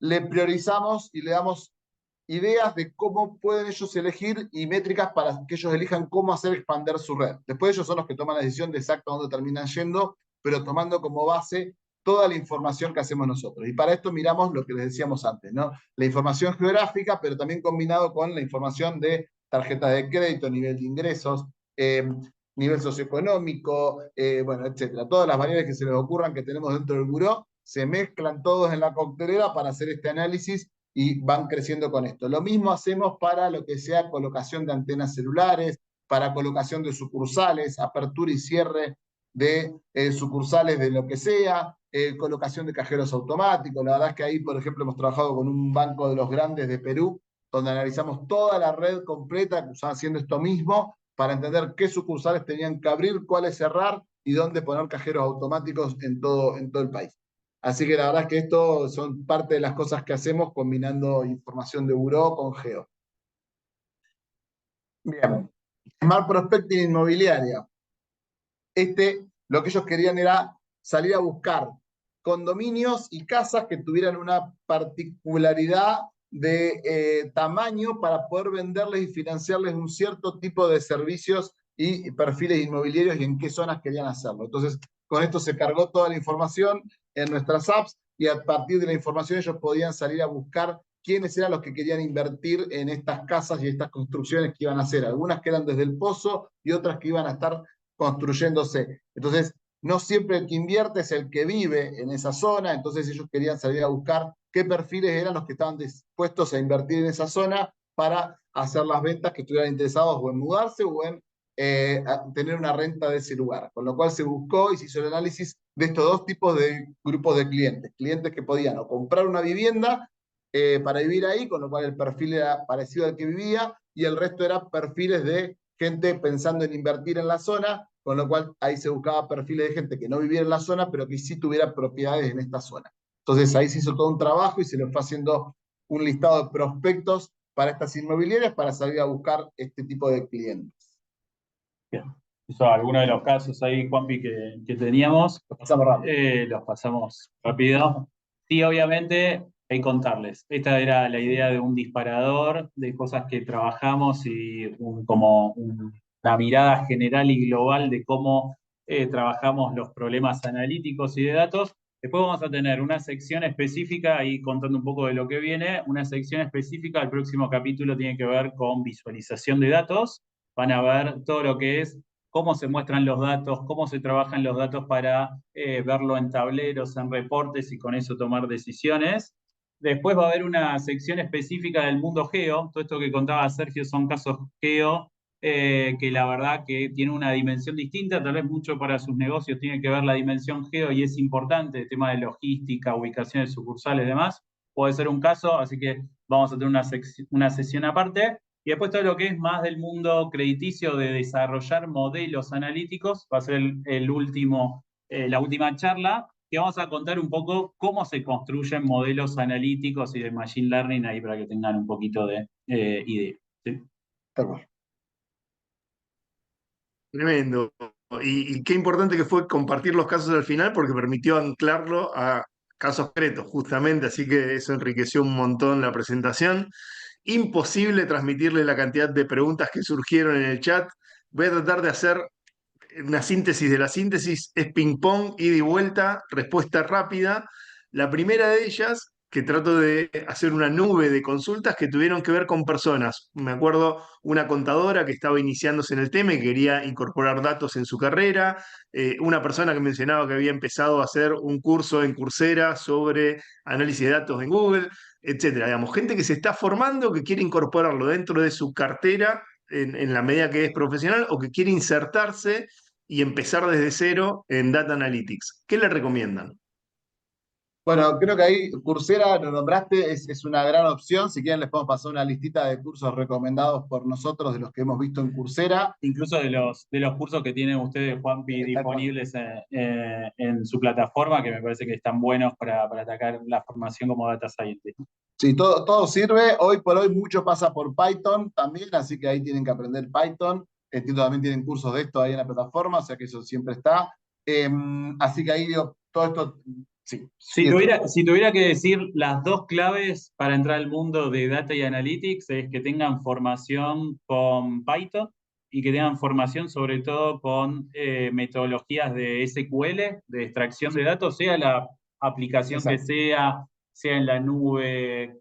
le priorizamos y le damos ideas de cómo pueden ellos elegir y métricas para que ellos elijan cómo hacer expandir su red. Después ellos son los que toman la decisión de exacto dónde terminan yendo, pero tomando como base toda la información que hacemos nosotros. Y para esto miramos lo que les decíamos antes, ¿no? La información geográfica, pero también combinado con la información de tarjeta de crédito, nivel de ingresos, nivel socioeconómico, bueno, etcétera. Todas las variables que se les ocurran que tenemos dentro del buró, se mezclan todos en la coctelera para hacer este análisis y van creciendo con esto. Lo mismo hacemos para lo que sea colocación de antenas celulares, para colocación de sucursales, apertura y cierre de sucursales de lo que sea, colocación de cajeros automáticos. La verdad es que ahí, por ejemplo, hemos trabajado con un banco de los grandes de Perú, donde analizamos toda la red completa, haciendo esto mismo, para entender qué sucursales tenían que abrir, cuáles cerrar y dónde poner cajeros automáticos en todo el país. Así que la verdad es que esto son parte de las cosas que hacemos combinando información de buró con geo. Bien, Smart Prospecting Inmobiliaria. Lo que ellos querían era salir a buscar condominios y casas que tuvieran una particularidad de tamaño para poder venderles y financiarles un cierto tipo de servicios y perfiles inmobiliarios y en qué zonas querían hacerlo. Entonces, con esto se cargó toda la información en nuestras apps y a partir de la información ellos podían salir a buscar quiénes eran los que querían invertir en estas casas y estas construcciones que iban a hacer. Algunas que eran desde el pozo y otras que iban a estar construyéndose. Entonces, no siempre el que invierte es el que vive en esa zona, entonces ellos querían salir a buscar qué perfiles eran los que estaban dispuestos a invertir en esa zona para hacer las ventas que estuvieran interesados o en mudarse o en tener una renta de ese lugar. Con lo cual se buscó y se hizo el análisis de estos dos tipos de grupos de clientes. Clientes que podían o comprar una vivienda para vivir ahí, con lo cual el perfil era parecido al que vivía, y el resto era perfiles de gente pensando en invertir en la zona, con lo cual ahí se buscaba perfiles de gente que no viviera en la zona, pero que sí tuviera propiedades en esta zona. Entonces ahí se hizo todo un trabajo y se le fue haciendo un listado de prospectos para estas inmobiliarias para salir a buscar este tipo de clientes. Bien. Eso, algunos de los casos ahí, Juanpi, que teníamos, los pasamos rápido. Sí, obviamente, hay que contarles. Esta era la idea de un disparador, de cosas que trabajamos y una mirada general y global de cómo trabajamos los problemas analíticos y de datos. Después vamos a tener una sección específica, ahí contando un poco de lo que viene, una sección específica, el próximo capítulo tiene que ver con visualización de datos. Van a ver todo lo que es cómo se muestran los datos, cómo se trabajan los datos para verlo en tableros, en reportes y con eso tomar decisiones. Después va a haber una sección específica del mundo geo. Todo esto que contaba Sergio son casos geo que la verdad que tiene una dimensión distinta, tal vez mucho para sus negocios tiene que ver la dimensión geo y es importante, el tema de logística, ubicaciones sucursales y demás. Puede ser un caso, así que vamos a tener una sesión aparte. Y después todo lo que es más del mundo crediticio de desarrollar modelos analíticos, va a ser la última charla, que vamos a contar un poco cómo se construyen modelos analíticos y de Machine Learning ahí para que tengan un poquito de idea. ¿Sí? Tremendo. Y qué importante que fue compartir los casos al final porque permitió anclarlo a casos concretos, justamente, así que eso enriqueció un montón la presentación. Imposible transmitirle la cantidad de preguntas que surgieron en el chat. Voy a tratar de hacer una síntesis de la síntesis. Es ping-pong, ida y vuelta, respuesta rápida. La primera de ellas, que trato de hacer una nube de consultas que tuvieron que ver con personas. Me acuerdo una contadora que estaba iniciándose en el tema y quería incorporar datos en su carrera, una persona que mencionaba que había empezado a hacer un curso en Coursera sobre análisis de datos en Google, etcétera. Digamos, gente que se está formando, que quiere incorporarlo dentro de su cartera en la medida que es profesional o que quiere insertarse y empezar desde cero en Data Analytics. ¿Qué le recomiendan? Bueno, creo que ahí Coursera, lo nombraste, es una gran opción. Si quieren les podemos pasar una listita de cursos recomendados por nosotros, de los que hemos visto en Coursera. Incluso de los cursos que tienen ustedes, Juanpi, Tal cual. disponibles en su plataforma, que me parece que están buenos para atacar la formación como Data Scientist. Sí, todo sirve. Hoy por hoy mucho pasa por Python también, así que ahí tienen que aprender Python. Entiendo también tienen cursos de esto ahí en la plataforma, o sea que eso siempre está. Así que ahí digo, todo esto, sí. Si tuviera que decir las dos claves para entrar al mundo de Data y Analytics es que tengan formación con Python y que tengan formación sobre todo con metodologías de SQL, de extracción de datos, sea la aplicación que Exacto. sea en la nube,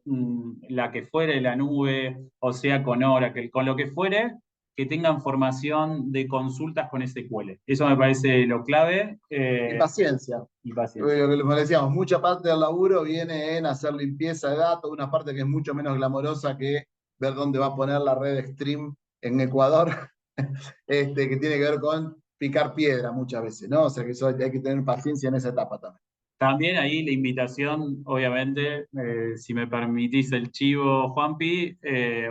la que fuere la nube, o sea con Oracle, con lo que fuere, que tengan formación de consultas con SQL. Eso me parece lo clave Y paciencia. y paciencia. Lo que les decíamos, mucha parte del laburo viene en hacer limpieza de datos, una parte que es mucho menos glamorosa que ver dónde va a poner la red Stream en Ecuador, que tiene que ver con picar piedra muchas veces, ¿no? O sea que eso hay que tener paciencia en esa etapa también. También ahí la invitación, obviamente, si me permitís el chivo, Juanpi,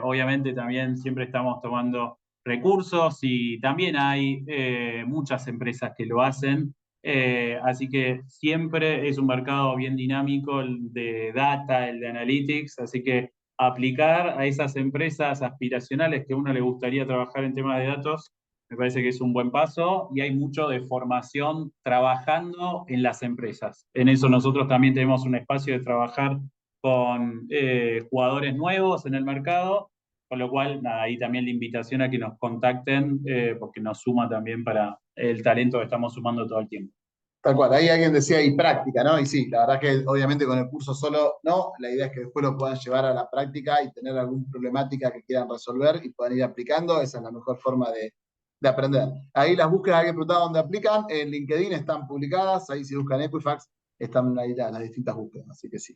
obviamente también siempre estamos tomando recursos y también hay muchas empresas que lo hacen, así que siempre es un mercado bien dinámico el de data, el de analytics, así que aplicar a esas empresas aspiracionales que a uno le gustaría trabajar en temas de datos me parece que es un buen paso y hay mucho de formación trabajando en las empresas. En eso nosotros también tenemos un espacio de trabajar con jugadores nuevos en el mercado, con lo cual, nada, ahí también la invitación a que nos contacten, porque nos suma también para el talento que estamos sumando todo el tiempo. Tal cual, ahí alguien decía y práctica, ¿no? Y sí, la verdad que obviamente con el curso solo no, la idea es que después lo puedan llevar a la práctica y tener alguna problemática que quieran resolver y puedan ir aplicando, esa es la mejor forma de aprender. Ahí las búsquedas, alguien preguntaba dónde aplican, en LinkedIn están publicadas, ahí si buscan Equifax, están ahí las distintas búsquedas, así que sí.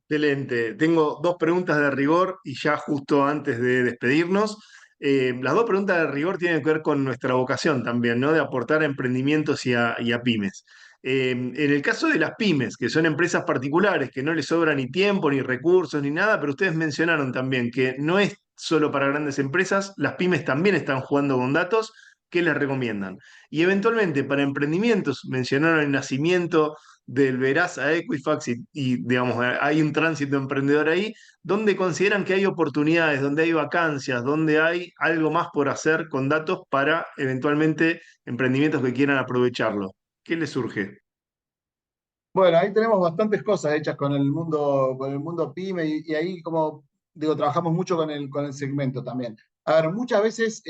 Excelente. Tengo dos preguntas de rigor y ya justo antes de despedirnos. Las dos preguntas de rigor tienen que ver con nuestra vocación también, ¿no? De aportar a emprendimientos y a pymes. En el caso de las pymes, que son empresas particulares, que no les sobra ni tiempo, ni recursos, ni nada, pero ustedes mencionaron también que no es solo para grandes empresas, las pymes también están jugando con datos. ¿Qué les recomiendan? Y eventualmente para emprendimientos, mencionaron el nacimiento del Veraz a Equifax digamos, hay un tránsito emprendedor ahí, donde consideran que hay oportunidades, donde hay vacancias, donde hay algo más por hacer con datos para eventualmente emprendimientos que quieran aprovecharlo. ¿Qué les surge? Bueno, ahí tenemos bastantes cosas hechas con el mundo pyme y ahí como digo, trabajamos mucho con el segmento también. A ver, muchas veces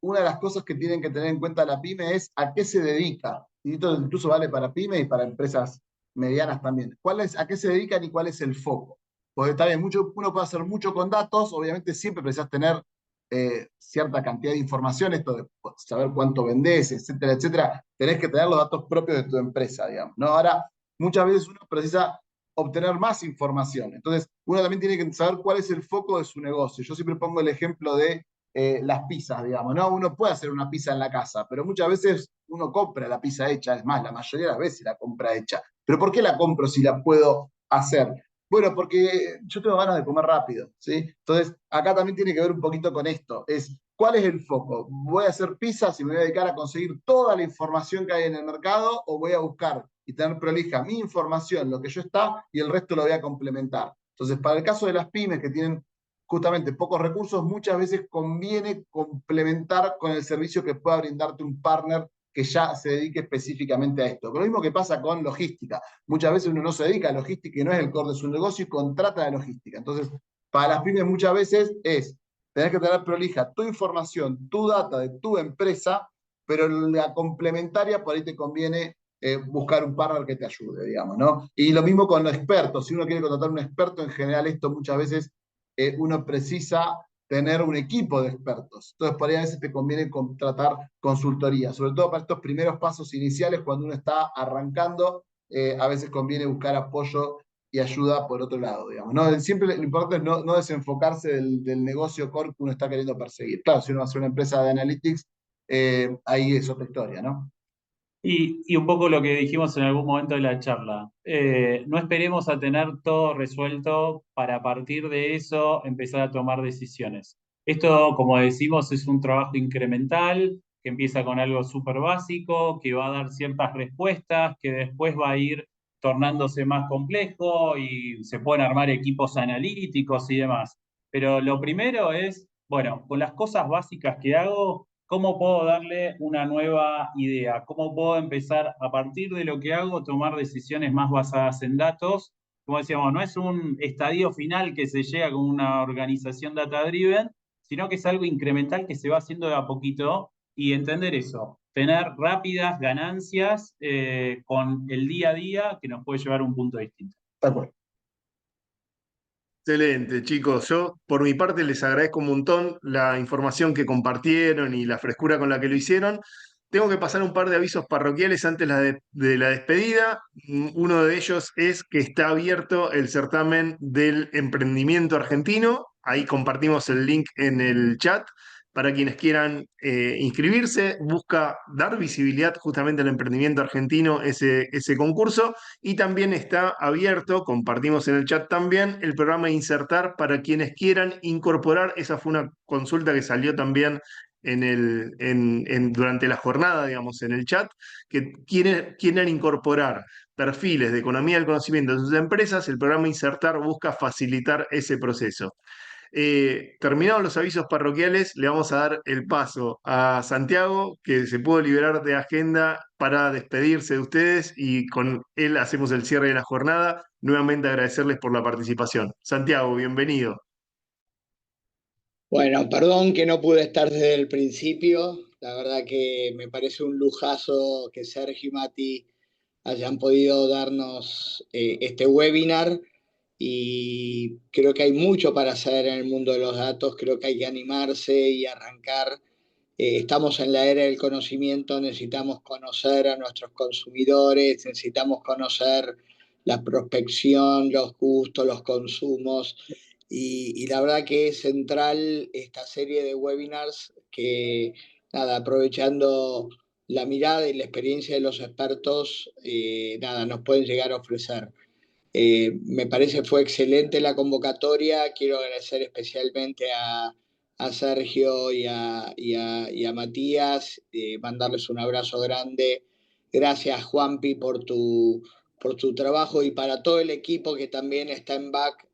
una de las cosas que tienen que tener en cuenta la pyme es a qué se dedica. Y esto incluso vale para pyme y para empresas medianas también. ¿A qué se dedican y cuál es el foco? Porque está bien, uno puede hacer mucho con datos, obviamente siempre precisas tener cierta cantidad de información, esto de saber cuánto vendés, etcétera, etcétera. Tenés que tener los datos propios de tu empresa, digamos, ¿no? Ahora, muchas veces uno precisa obtener más información. Entonces, uno también tiene que saber cuál es el foco de su negocio. Yo siempre pongo el ejemplo de las pizzas, digamos, ¿no? Uno puede hacer una pizza en la casa, pero muchas veces uno compra la pizza hecha, es más, la mayoría de las veces la compra hecha. ¿Pero por qué la compro si la puedo hacer? Bueno, porque yo tengo ganas de comer rápido, ¿sí? Entonces, acá también tiene que ver un poquito con esto. ¿Cuál es el foco? ¿Voy a hacer pizzas y me voy a dedicar a conseguir toda la información que hay en el mercado o voy a buscar y tener prolija mi información, lo que yo está, y el resto lo voy a complementar? Entonces, para el caso de las pymes que tienen justamente pocos recursos, muchas veces conviene complementar con el servicio que pueda brindarte un partner que ya se dedique específicamente a esto. Lo mismo que pasa con logística. Muchas veces uno no se dedica a logística y no es el core de su negocio y contrata la logística. Entonces, para las pymes muchas veces tenés que tener prolija tu información, tu data de tu empresa, pero la complementaria por ahí te conviene buscar un partner que te ayude, digamos, ¿no? Y lo mismo con los expertos. Si uno quiere contratar un experto, en general esto muchas veces uno precisa tener un equipo de expertos. Entonces, por ahí a veces te conviene contratar consultoría, sobre todo para estos primeros pasos iniciales, cuando uno está arrancando, a veces conviene buscar apoyo y ayuda por otro lado, digamos, ¿no? Siempre lo importante es no desenfocarse del negocio core que uno está queriendo perseguir. Claro, si uno va a ser una empresa de analytics, ahí es otra historia, ¿no? Y un poco lo que dijimos en algún momento de la charla, no esperemos a tener todo resuelto para a partir de eso empezar a tomar decisiones. Esto, como decimos, es un trabajo incremental que empieza con algo súper básico, que va a dar ciertas respuestas, que después va a ir tornándose más complejo y se pueden armar equipos analíticos y demás. Pero lo primero es, bueno, con las cosas básicas que hago, ¿cómo puedo darle una nueva idea? ¿Cómo puedo empezar a partir de lo que hago, tomar decisiones más basadas en datos? Como decíamos, no es un estadio final que se llega con una organización data-driven, sino que es algo incremental que se va haciendo de a poquito y entender eso, tener rápidas ganancias con el día a día que nos puede llevar a un punto distinto. De acuerdo. Excelente, chicos. Yo, por mi parte, les agradezco un montón la información que compartieron y la frescura con la que lo hicieron. Tengo que pasar un par de avisos parroquiales antes de la despedida. Uno de ellos es que está abierto el certamen del emprendimiento argentino. Ahí compartimos el link en el chat para quienes quieran inscribirse. Busca dar visibilidad justamente al emprendimiento argentino ese concurso. Y también está abierto, compartimos en el chat también, el programa Insertar para quienes quieran incorporar. Esa fue una consulta que salió también durante la jornada, digamos, en el chat, que quieren incorporar perfiles de economía del conocimiento en sus empresas. El programa Insertar busca facilitar ese proceso. Terminados los avisos parroquiales, le vamos a dar el paso a Santiago, que se pudo liberar de agenda para despedirse de ustedes y con él hacemos el cierre de la jornada. Nuevamente agradecerles por la participación. Santiago, bienvenido. Bueno, perdón que no pude estar desde el principio. La verdad que me parece un lujazo que Sergio y Mati hayan podido darnos este webinar y creo que hay mucho para hacer en el mundo de los datos. Creo que hay que animarse y arrancar. Estamos en la era del conocimiento, necesitamos conocer a nuestros consumidores, necesitamos conocer la prospección, los gustos, los consumos. Y la verdad que es central esta serie de webinars que, nada, aprovechando la mirada y la experiencia de los expertos, nada, nos pueden llegar a ofrecer. Me parece fue excelente la convocatoria. Quiero agradecer especialmente a Sergio y a Matías, mandarles un abrazo grande. Gracias, Juanpi, por tu trabajo y para todo el equipo que también está en back